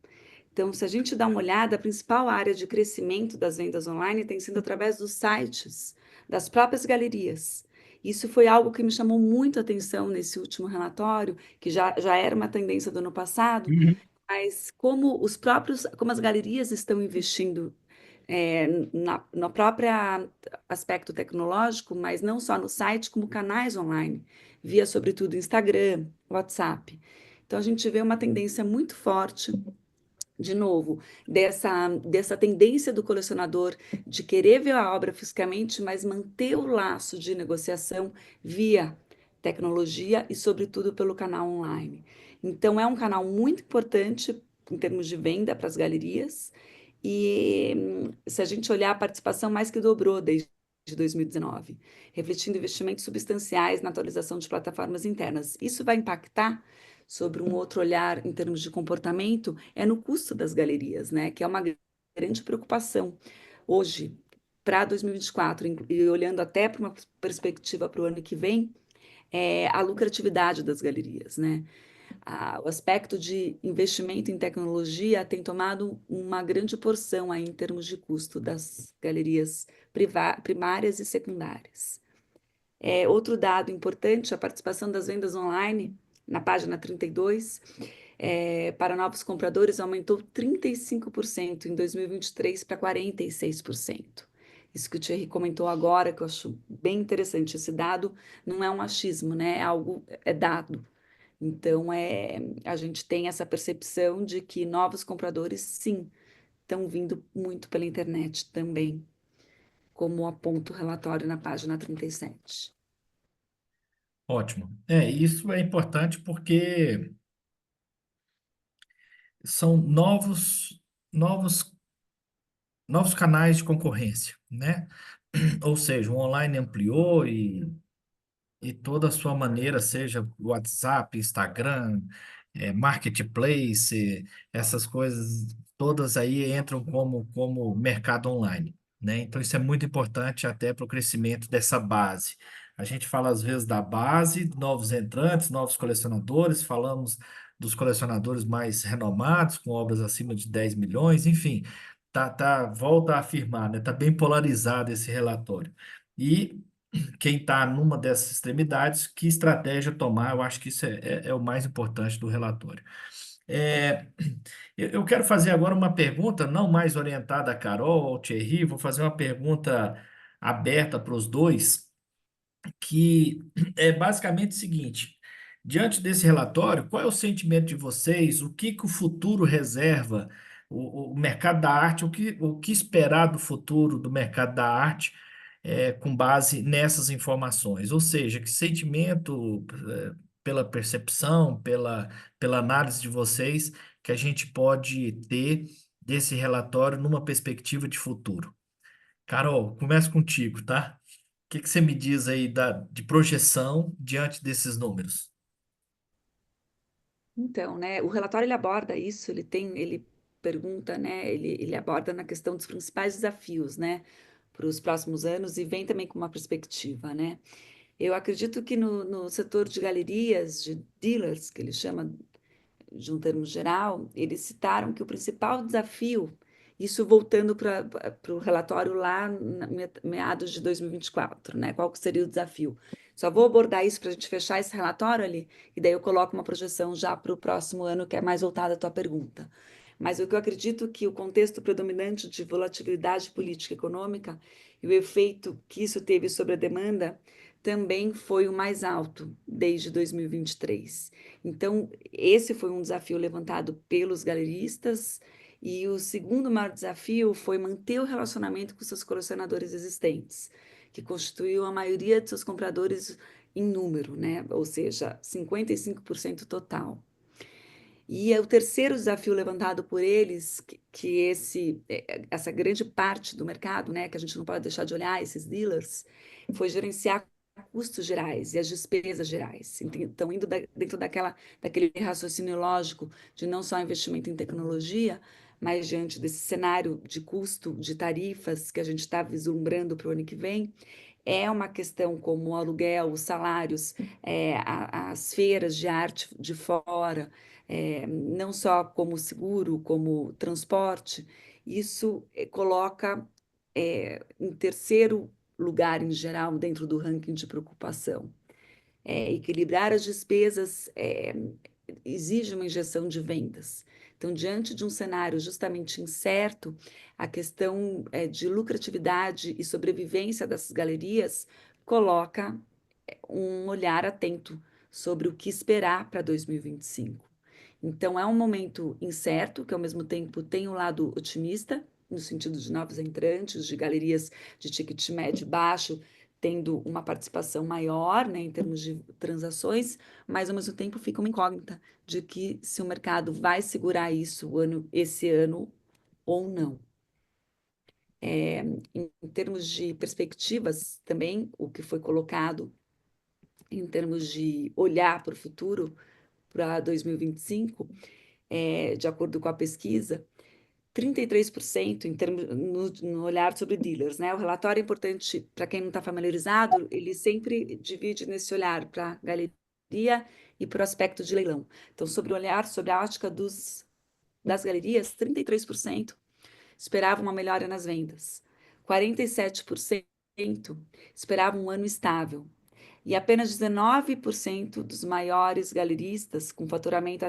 Então, se a gente dá uma olhada, a principal área de crescimento das vendas online tem sido através dos sites, das próprias galerias. Isso foi algo que me chamou muito a atenção nesse último relatório, que já era uma tendência do ano passado, Uhum. mas como as galerias estão investindo no próprio aspecto tecnológico, mas não só no site, como canais online, via sobretudo Instagram, WhatsApp. Então, a gente vê uma tendência muito forte de novo, dessa tendência do colecionador de querer ver a obra fisicamente, mas manter o laço de negociação via tecnologia e, sobretudo, pelo canal online. Então, é um canal muito importante em termos de venda para as galerias, e se a gente olhar a participação, mais que dobrou desde 2019, refletindo investimentos substanciais na atualização de plataformas internas. Isso vai impactar sobre um outro olhar em termos de comportamento, é no custo das galerias, né? Que é uma grande preocupação hoje para 2024, e olhando até para uma perspectiva para o ano que vem, é a lucratividade das galerias, né? O aspecto de investimento em tecnologia tem tomado uma grande porção aí em termos de custo das galerias primárias e secundárias. Outro dado importante, a participação das vendas online, na página 32, para novos compradores aumentou 35% em 2023 para 46%. Isso que o Thierry comentou agora, que eu acho bem interessante. Esse dado não é um achismo, né? É dado. Então, a gente tem essa percepção de que novos compradores, sim, estão vindo muito pela internet também, como aponta o relatório na página 37. Ótimo. Isso é importante porque são novos, novos canais de concorrência, né? Ou seja, o online ampliou e toda a sua maneira, seja WhatsApp, Instagram, Marketplace, essas coisas todas aí entram como mercado online, né? Então isso é muito importante até para o crescimento dessa base. A gente fala às vezes da base, novos entrantes, novos colecionadores, falamos dos colecionadores mais renomados, com obras acima de 10 milhões, enfim, volta a afirmar, né? Tá bem polarizado esse relatório. E quem está numa dessas extremidades, que estratégia tomar, eu acho que isso é o mais importante do relatório. É, eu quero fazer agora uma pergunta, não mais orientada a Carol ou Thierry, vou fazer uma pergunta aberta para os dois, que é basicamente o seguinte: diante desse relatório, qual é o sentimento de vocês? O que o futuro reserva? O mercado da arte, o que esperar do futuro do mercado da arte? com base nessas informações. Ou seja, que sentimento, pela percepção, pela análise de vocês, que a gente pode ter desse relatório numa perspectiva de futuro? Carol, começo contigo, tá? O que que você me diz aí de projeção diante desses números? Então, né, o relatório ele aborda isso, ele pergunta, né, ele aborda na questão dos principais desafios, né, para os próximos anos e vem também com uma perspectiva, né? Eu acredito que no setor de galerias, de dealers, que ele chama de um termo geral, eles citaram que o principal desafio, isso voltando para o relatório lá meados de 2024, né? Qual que seria o desafio? Só vou abordar isso para a gente fechar esse relatório ali, e daí eu coloco uma projeção já para o próximo ano, que é mais voltada à tua pergunta. Mas o que eu acredito que o contexto predominante de volatilidade política e econômica e o efeito que isso teve sobre a demanda também foi o mais alto desde 2023. Então, esse foi um desafio levantado pelos galeristas, e o segundo maior desafio foi manter o relacionamento com seus colecionadores existentes, que constituiu a maioria de seus compradores em número, né? Ou seja, 55% total. E é o terceiro desafio levantado por eles, essa grande parte do mercado, né, que a gente não pode deixar de olhar, esses dealers, foi gerenciar custos gerais e as despesas gerais. Então, indo dentro daquele raciocínio lógico de não só investimento em tecnologia, mas diante desse cenário de custo, de tarifas que a gente está vislumbrando para o ano que vem, é uma questão como o aluguel, os salários, as feiras de arte de fora, não só como seguro, como transporte, isso coloca em terceiro lugar, em geral, dentro do ranking de preocupação. Equilibrar as despesas exige uma injeção de vendas. Então, diante de um cenário justamente incerto, a questão de lucratividade e sobrevivência dessas galerias coloca um olhar atento sobre o que esperar para 2025. Então, é um momento incerto, que ao mesmo tempo tem um lado otimista, no sentido de novos entrantes, de galerias de ticket médio baixo, tendo uma participação maior, né, em termos de transações, mas ao mesmo tempo fica uma incógnita de que se o mercado vai segurar isso esse ano ou não. Em termos de perspectivas também, o que foi colocado em termos de olhar para o futuro, para 2025, de acordo com a pesquisa, 33% em termos no olhar sobre dealers, né? O relatório é importante para quem não está familiarizado, ele sempre divide nesse olhar para galeria e para o aspecto de leilão. Então, sobre o olhar, sobre a ótica das galerias, 33% esperavam uma melhora nas vendas, 47% esperavam um ano estável, e apenas 19% dos maiores galeristas, com faturamento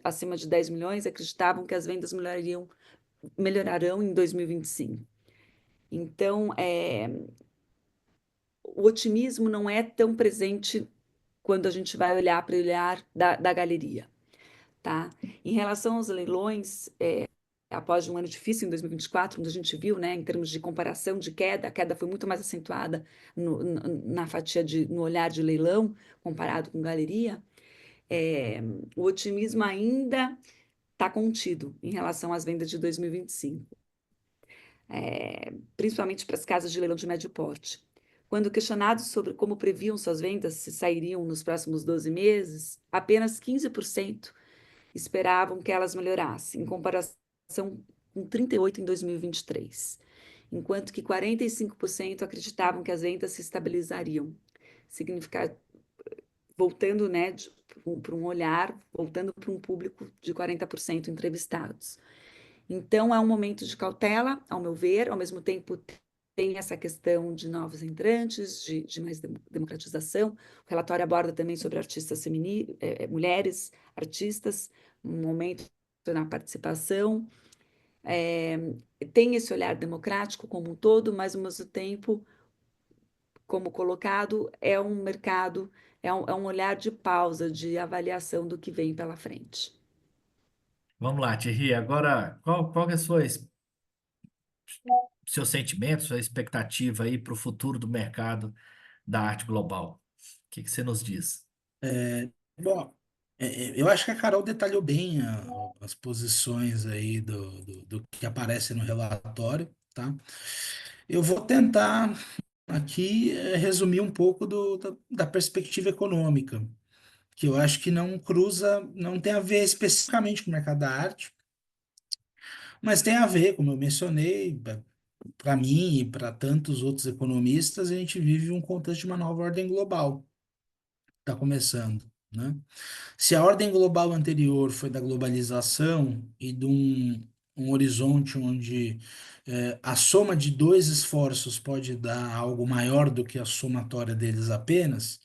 acima de 10 milhões, acreditavam que as vendas melhorarão em 2025. Então, o otimismo não é tão presente quando a gente vai olhar para o olhar da galeria. Tá? Em relação aos leilões, após um ano difícil em 2024, onde a gente viu, né, em termos de comparação de queda, a queda foi muito mais acentuada na fatia no olhar de leilão, comparado com galeria, o otimismo ainda está contido em relação às vendas de 2025, principalmente para as casas de leilão de médio porte. Quando questionados sobre como previam suas vendas se sairiam nos próximos 12 meses, apenas 15% esperavam que elas melhorassem, em comparação com 38% em 2023, enquanto que 45% acreditavam que as vendas se estabilizariam, significar, voltando, né, para um olhar, voltando para um público de 40% entrevistados. Então, é um momento de cautela, ao meu ver, ao mesmo tempo tem essa questão de novos entrantes, de mais democratização. O relatório aborda também sobre artistas mulheres artistas, um momento na participação. Tem esse olhar democrático como um todo, mas ao mesmo tempo, como colocado, é um mercado, é um olhar de pausa, de avaliação do que vem pela frente. Vamos lá, Thierry. Agora, qual que é a sua seu sentimento, sua expectativa aí para o futuro do mercado da arte global? O que você nos diz? Bom, eu acho que a Carol detalhou bem as posições aí do que aparece no relatório, tá? Eu vou tentar aqui resumir um pouco da perspectiva econômica, que eu acho que não cruza, não tem a ver especificamente com o mercado da arte, mas tem a ver, como eu mencionei, para mim e para tantos outros economistas, a gente vive um contexto de uma nova ordem global, está começando, né? Se a ordem global anterior foi da globalização e de um horizonte onde a soma de dois esforços pode dar algo maior do que a somatória deles apenas,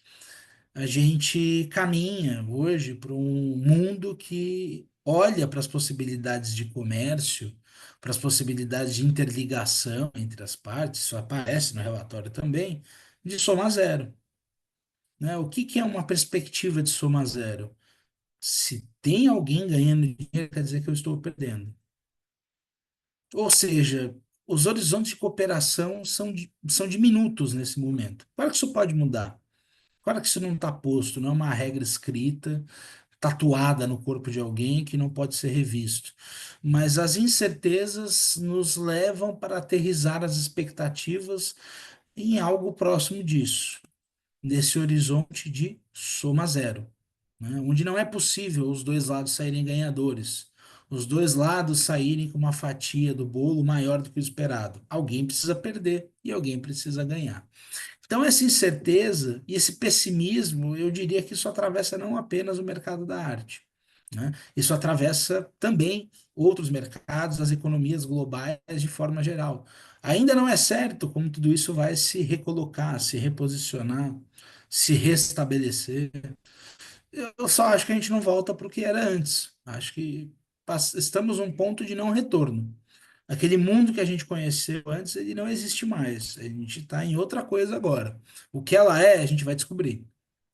a gente caminha hoje para um mundo que olha para as possibilidades de comércio, para as possibilidades de interligação entre as partes, isso aparece no relatório também, de soma zero, né? O que que é uma perspectiva de soma zero? Se tem alguém ganhando dinheiro, quer dizer que eu estou perdendo. Ou seja, os horizontes de cooperação são diminutos nesse momento. Claro que isso pode mudar. Claro que isso não está posto, não é uma regra escrita, tatuada no corpo de alguém que não pode ser revisto. Mas as incertezas nos levam para aterrissar as expectativas em algo próximo disso, nesse horizonte de soma zero, né? Onde não é possível os dois lados saírem ganhadores, os dois lados saírem com uma fatia do bolo maior do que o esperado. Alguém precisa perder e alguém precisa ganhar. Então, essa incerteza e esse pessimismo, eu diria que isso atravessa não apenas o mercado da arte, né? Isso atravessa também outros mercados, as economias globais de forma geral. Ainda não é certo como tudo isso vai se recolocar, se reposicionar, se restabelecer. Eu só acho que a gente não volta para o que era antes. Acho que estamos num ponto de não retorno. Aquele mundo que a gente conheceu antes, ele não existe mais. A gente está em outra coisa agora. O que ela é, a gente vai descobrir.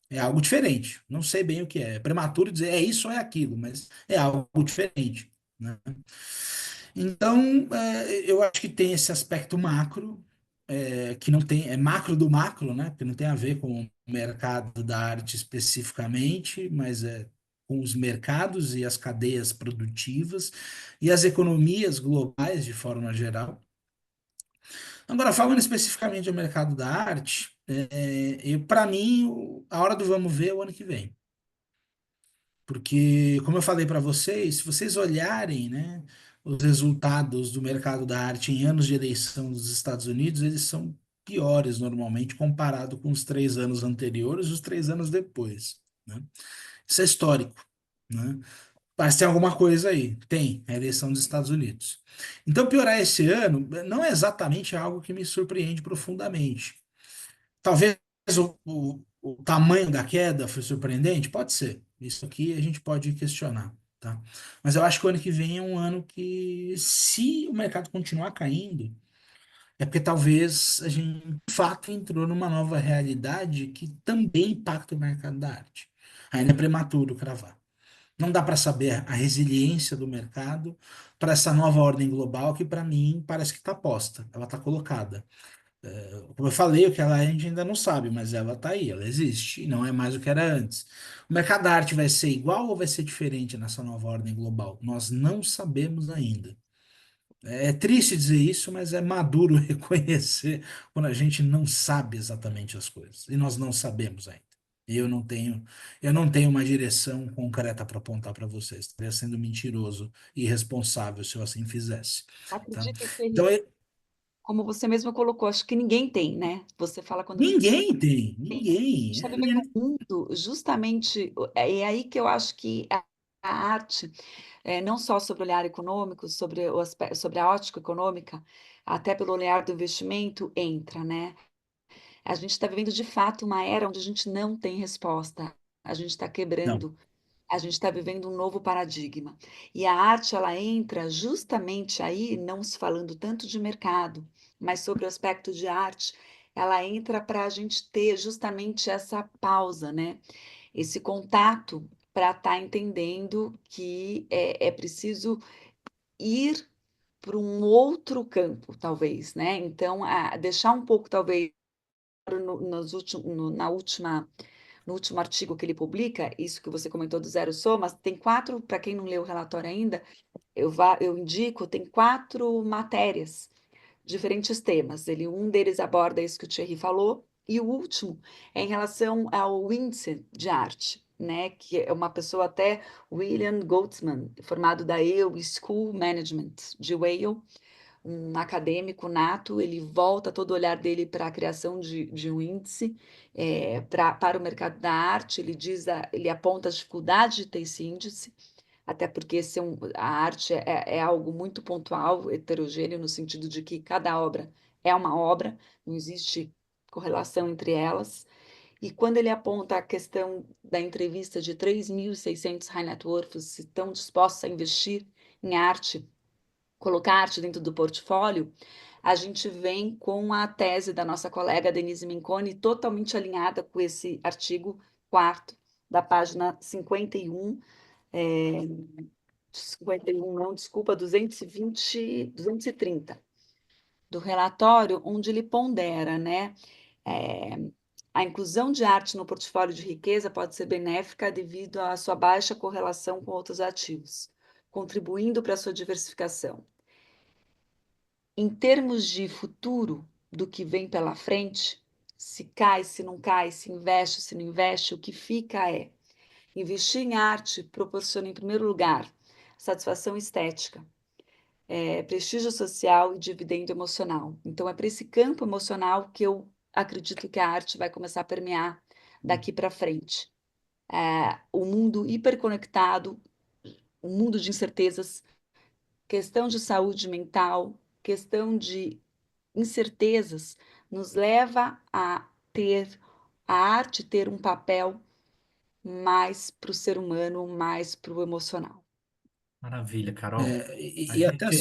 É algo diferente. Não sei bem o que é. É prematuro dizer é isso ou é aquilo, mas é algo diferente, né? Então, eu acho que tem esse aspecto macro, que não tem, é macro do macro, né? Que não tem a ver com o mercado da arte especificamente, mas é com os mercados e as cadeias produtivas e as economias globais de forma geral. Agora, falando especificamente do mercado da arte, para mim, a hora do vamos ver é o ano que vem. Porque, como eu falei para vocês, se vocês olharem, né, os resultados do mercado da arte em anos de eleição dos Estados Unidos, eles são piores normalmente comparado com os 3 anos anteriores e os 3 anos depois, né? Isso é histórico, né? Mas tem alguma coisa aí. Tem, a eleição dos Estados Unidos. Então, piorar esse ano não é exatamente algo que me surpreende profundamente. Talvez o tamanho da queda foi surpreendente? Pode ser. Isso aqui a gente pode questionar, tá? Mas eu acho que o ano que vem é um ano que, se o mercado continuar caindo, é porque talvez a gente, de fato, entrou numa nova realidade que também impacta o mercado da arte. Ainda é prematuro cravar. Não dá para saber a resiliência do mercado para essa nova ordem global que, para mim, parece que está posta, ela está colocada. Como eu falei, o que ela é, a gente ainda não sabe, mas ela está aí, ela existe, e não é mais o que era antes. O mercado da arte vai ser igual ou vai ser diferente nessa nova ordem global? Nós não sabemos ainda. É triste dizer isso, mas é maduro reconhecer quando a gente não sabe exatamente as coisas. E nós não sabemos ainda. E eu não tenho uma direção concreta para apontar para vocês. Estaria sendo mentiroso e irresponsável se eu assim fizesse, tá? Acredita, Então, Thierry, como você mesmo colocou, acho que ninguém tem, né? Você fala quando ninguém tem, a gente ninguém. está vivendo um mundo justamente, é aí que eu acho que a arte, não só sobre o olhar econômico, sobre a ótica econômica, até pelo olhar do investimento, entra, né? A gente está vivendo de fato uma era onde a gente não tem resposta. A gente está Não, quebrando, a gente está vivendo um novo paradigma. E a arte, ela entra justamente aí, não se falando tanto de mercado, mas sobre o aspecto de arte, ela entra para a gente ter justamente essa pausa, né? Esse contato para estar entendendo que é preciso ir para um outro campo, talvez, né? Então, deixar um pouco, talvez, no último artigo que ele publica, isso que você comentou do zero soma, tem 4, para quem não leu o relatório ainda, eu indico, tem 4 matérias, diferentes temas. Um deles aborda isso que o Thierry falou, e o último é em relação ao índice de arte, né? Que é uma pessoa até, William Goldsman, formado da Yale School Management de Yale, um acadêmico nato, ele volta todo o olhar dele para a criação de um índice para o mercado da arte. Ele aponta a dificuldade de ter esse índice, até porque a arte é algo muito pontual, heterogêneo, no sentido de que cada obra é uma obra, não existe correlação entre elas. E quando ele aponta a questão da entrevista de 3.600 high net worths se estão dispostos a investir em arte, colocar arte dentro do portfólio, a gente vem com a tese da nossa colega Denise Minconi, totalmente alinhada com esse artigo 4º, da página 51, 51 não, desculpa, 230, do relatório, onde ele pondera, né, é, a inclusão de arte no portfólio de riqueza pode ser benéfica devido à sua baixa correlação com outros ativos, contribuindo para a sua diversificação. Em termos de futuro do que vem pela frente, se cai, se não cai, se investe, se não investe, o que fica é investir em arte proporciona, em primeiro lugar, satisfação estética, prestígio social e dividendo emocional. Então, é para esse campo emocional que eu acredito que a arte vai começar a permear daqui para frente. O mundo hiperconectado, um mundo de incertezas, questão de saúde mental, questão de incertezas, nos leva a arte ter um papel mais para o ser humano, mais para o emocional. Maravilha, Carol. A E até gente.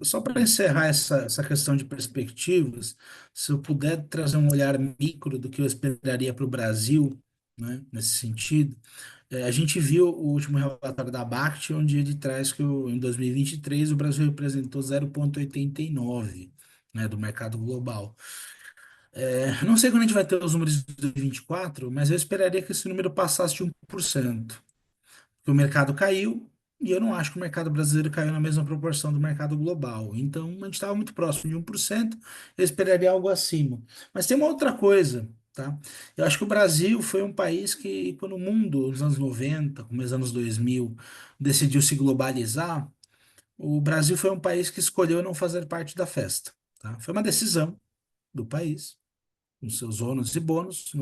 só para encerrar essa questão de perspectivas, se eu puder trazer um olhar micro do que eu esperaria para o Brasil, né, nesse sentido, a gente viu o último relatório da BACT, onde ele traz que em 2023 o Brasil representou 0,89, né, do mercado global. Não sei quando a gente vai ter os números de 2024, mas eu esperaria que esse número passasse de 1%. Porque o mercado caiu e eu não acho que o mercado brasileiro caiu na mesma proporção do mercado global. Então, a gente estava muito próximo de 1%, eu esperaria algo acima. Mas tem uma outra coisa, tá? Eu acho que o Brasil foi um país que, quando o mundo, nos anos 90, começo dos anos 2000, decidiu se globalizar, o Brasil foi um país que escolheu não fazer parte da festa, tá? Foi uma decisão do país, com seus ônus e bônus,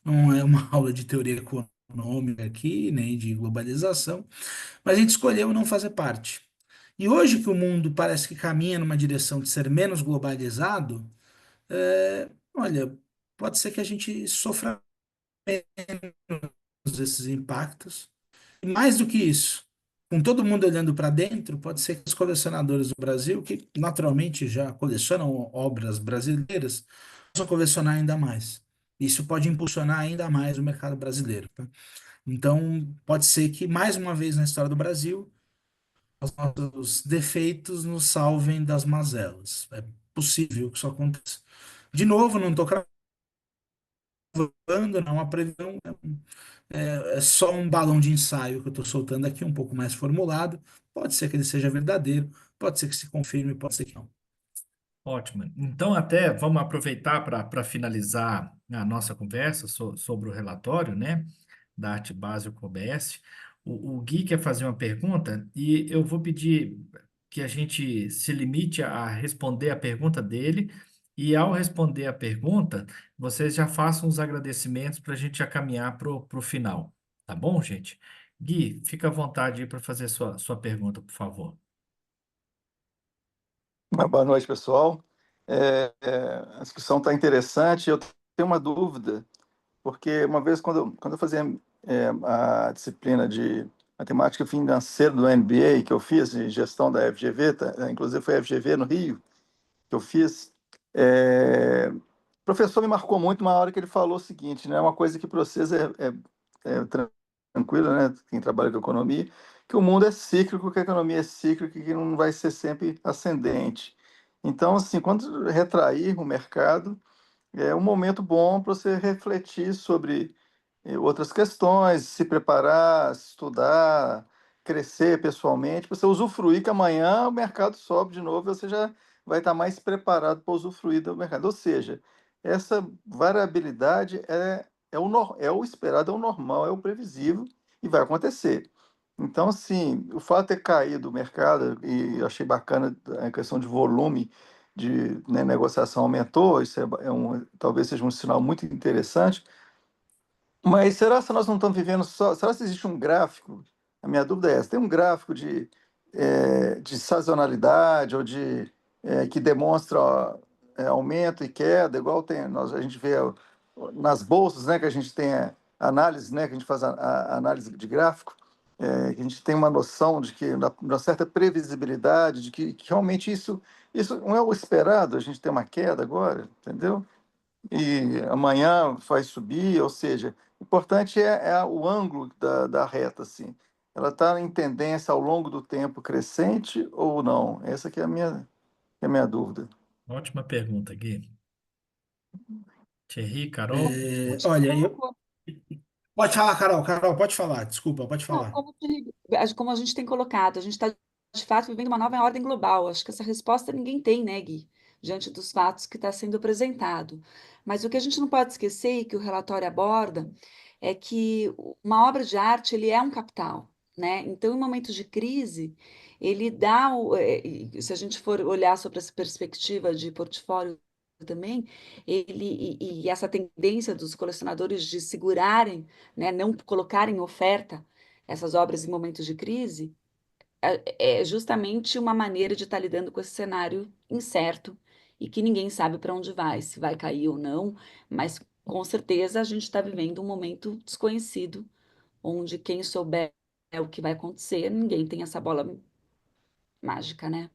não é uma aula de teoria econômica aqui, nem de globalização, mas a gente escolheu não fazer parte. E hoje que o mundo parece que caminha numa direção de ser menos globalizado, olha, pode ser que a gente sofra menos esses impactos. E mais do que isso, com todo mundo olhando para dentro, pode ser que os colecionadores do Brasil, que naturalmente já colecionam obras brasileiras, possam colecionar ainda mais. Isso pode impulsionar ainda mais o mercado brasileiro, tá? Então, pode ser que, mais uma vez na história do Brasil, os nossos defeitos nos salvem das mazelas. É possível que isso aconteça. De novo, não estou cravando, não é uma previsão, é só um balão de ensaio que eu estou soltando aqui, um pouco mais formulado. Pode ser que ele seja verdadeiro, pode ser que se confirme, pode ser que não. Ótimo. Então, até vamos aproveitar para finalizar a nossa conversa sobre o relatório, né, da Arte Básica OBS. O Gui quer fazer uma pergunta e eu vou pedir que a gente se limite a responder a pergunta dele. E ao responder a pergunta, vocês já façam os agradecimentos para a gente já caminhar para o final. Tá bom, gente? Gui, fica à vontade aí para fazer sua pergunta, por favor. Boa noite, pessoal. A discussão está interessante. Eu tenho uma dúvida, porque uma vez, quando eu fazia a disciplina de matemática financeira do MBA, que eu fiz, de gestão da FGV, inclusive foi a FGV no Rio, que eu fiz, o professor me marcou muito uma hora que ele falou o seguinte, né? Uma coisa que para vocês é tranquila, né? Quem trabalha com economia, que o mundo é cíclico, que a economia é cíclica e que não vai ser sempre ascendente. Então, assim, quando retrair o mercado, é um momento bom para você refletir sobre outras questões, se preparar, estudar, crescer pessoalmente, para você usufruir que amanhã o mercado sobe de novo e você já vai estar mais preparado para usufruir do mercado. Ou seja, essa variabilidade é o esperado, é o normal, é o previsível e vai acontecer. Então, assim, o fato de ter caído o mercado, e eu achei bacana a questão de volume de, né, negociação aumentou, isso talvez seja um sinal muito interessante, mas será que nós não estamos vivendo só? Será que existe um gráfico? A minha dúvida é essa: tem um gráfico de sazonalidade ou que demonstra aumento e queda, igual a gente vê nas bolsas, né, que a gente tem análise, né, que a gente faz a análise de gráfico, que a gente tem uma noção de que uma certa previsibilidade de que realmente isso não é o esperado, a gente tem uma queda agora, entendeu? E amanhã vai subir, ou seja, o importante é o ângulo da reta, assim. Ela está em tendência ao longo do tempo crescente ou não? Essa que é a minha dúvida. Ótima pergunta, Gui. Thierry, Carol? Acho que Olha, colocou. pode falar, Carol. Carol, pode falar. Desculpa, pode Não, falar. como a gente tem colocado, a gente está de fato vivendo uma nova ordem global. Acho que essa resposta ninguém tem, né, Gui, diante dos fatos que está sendo apresentado. Mas o que a gente não pode esquecer e que o relatório aborda é que uma obra de arte ele é um capital, né? Então, em momentos de crise, ele dá e se a gente for olhar sobre essa perspectiva de portfólio também, e essa tendência dos colecionadores de segurarem, né, não colocarem em oferta essas obras em momentos de crise, é justamente uma maneira de estar lidando com esse cenário incerto e que ninguém sabe para onde vai, se vai cair ou não, mas com certeza a gente está vivendo um momento desconhecido, onde quem souber o que vai acontecer, ninguém tem essa bola mágica, né?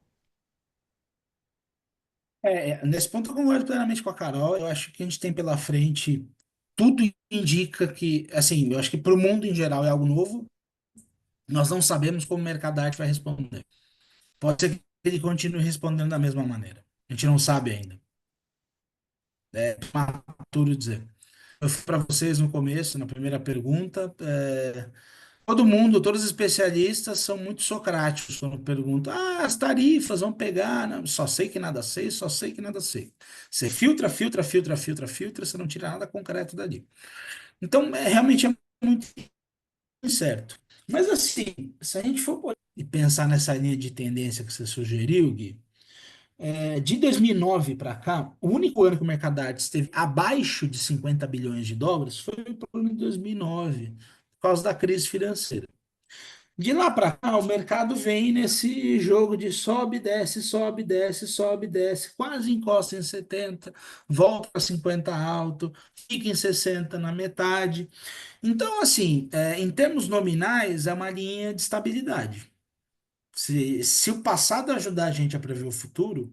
Nesse ponto eu concordo plenamente com a Carol. Eu acho que a gente tem pela frente, tudo indica que, assim, eu acho que para o mundo em geral é algo novo. Nós não sabemos como o mercado da arte vai responder. Pode ser que ele continue respondendo da mesma maneira. A gente não sabe ainda. É prematuro dizer. Eu fui para vocês no começo, na primeira pergunta. Todo mundo, todos os especialistas são muito socráticos quando perguntam: as tarifas vão pegar. Não, só sei que nada sei, só sei que nada sei. Você filtra, filtra, filtra, filtra, filtra, você não tira nada concreto dali. Então, realmente é muito incerto. Mas, assim, se a gente for e pensar nessa linha de tendência que você sugeriu, Gui, de 2009 para cá, o único ano que o mercado de arte esteve abaixo de 50 bilhões de dólares foi o ano de 2009, por causa da crise financeira. De lá para cá, o mercado vem nesse jogo de sobe, desce, sobe, desce, sobe, desce, quase encosta em 70, volta para 50 alto, fica em 60 na metade. Então, assim, em termos nominais, é uma linha de estabilidade. Se o passado ajudar a gente a prever o futuro,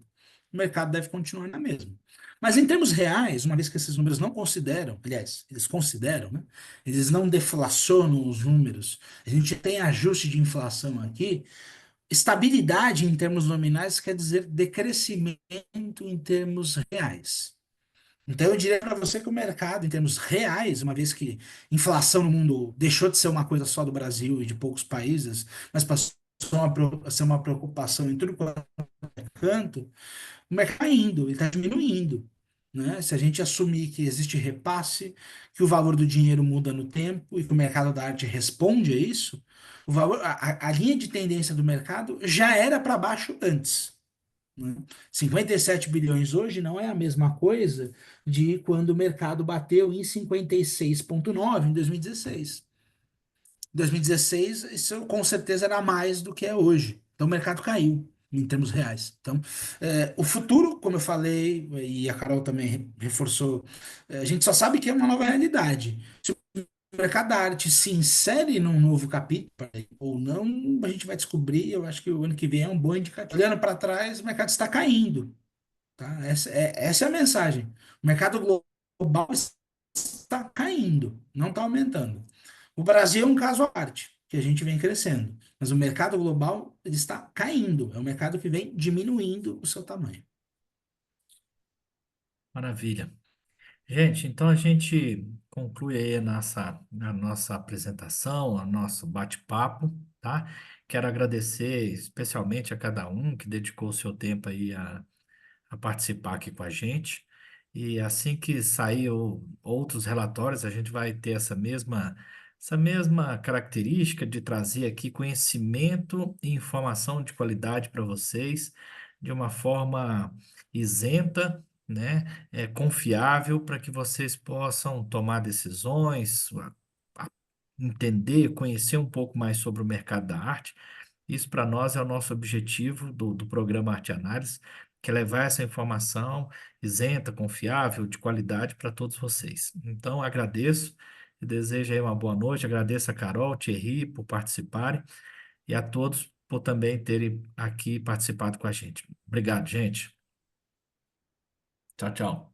o mercado deve continuar na mesma. Mas em termos reais, uma vez que esses números não consideram, aliás, eles consideram, né? Eles não deflacionam os números, a gente tem ajuste de inflação aqui, estabilidade em termos nominais quer dizer decrescimento em termos reais. Então eu diria para você que o mercado, em termos reais, uma vez que inflação no mundo deixou de ser uma coisa só do Brasil e de poucos países, mas passou a ser uma preocupação em tudo quanto é canto, o mercado está indo, ele está diminuindo. Né? Se a gente assumir que existe repasse, que o valor do dinheiro muda no tempo e que o mercado da arte responde a isso, a linha de tendência do mercado já era para baixo antes. Né? 57 bilhões hoje não é a mesma coisa de quando o mercado bateu em 56,9 em 2016. Em 2016, isso com certeza era mais do que é hoje. Então o mercado caiu em termos reais. Então, o futuro, como eu falei, e a Carol também reforçou, a gente só sabe que é uma nova realidade. Se o mercado da arte se insere num novo capítulo ou não, a gente vai descobrir. Eu acho que o ano que vem é um bom indicativo. Olhando para trás, o mercado está caindo. Tá? Essa é a mensagem. O mercado global está caindo, não está aumentando. O Brasil é um caso à parte. que a gente vem crescendo. Mas o mercado global ele está caindo. É um mercado que vem diminuindo o seu tamanho. Maravilha. Gente, então a gente conclui aí a nossa apresentação, o nosso bate-papo, tá? Quero agradecer especialmente a cada um que dedicou o seu tempo aí a participar aqui com a gente. E assim que sair outros relatórios, a gente vai ter essa mesma característica de trazer aqui conhecimento e informação de qualidade para vocês, de uma forma isenta, né? Confiável, para que vocês possam tomar decisões, a- entender, conhecer um pouco mais sobre o mercado da arte. Isso para nós é o nosso objetivo do programa Arte Análise, que é levar essa informação isenta, confiável, de qualidade para todos vocês. Então, agradeço e desejo aí uma boa noite. Agradeço a Carol, Thierry por participarem e a todos por também terem aqui participado com a gente. Obrigado, gente. Tchau, tchau.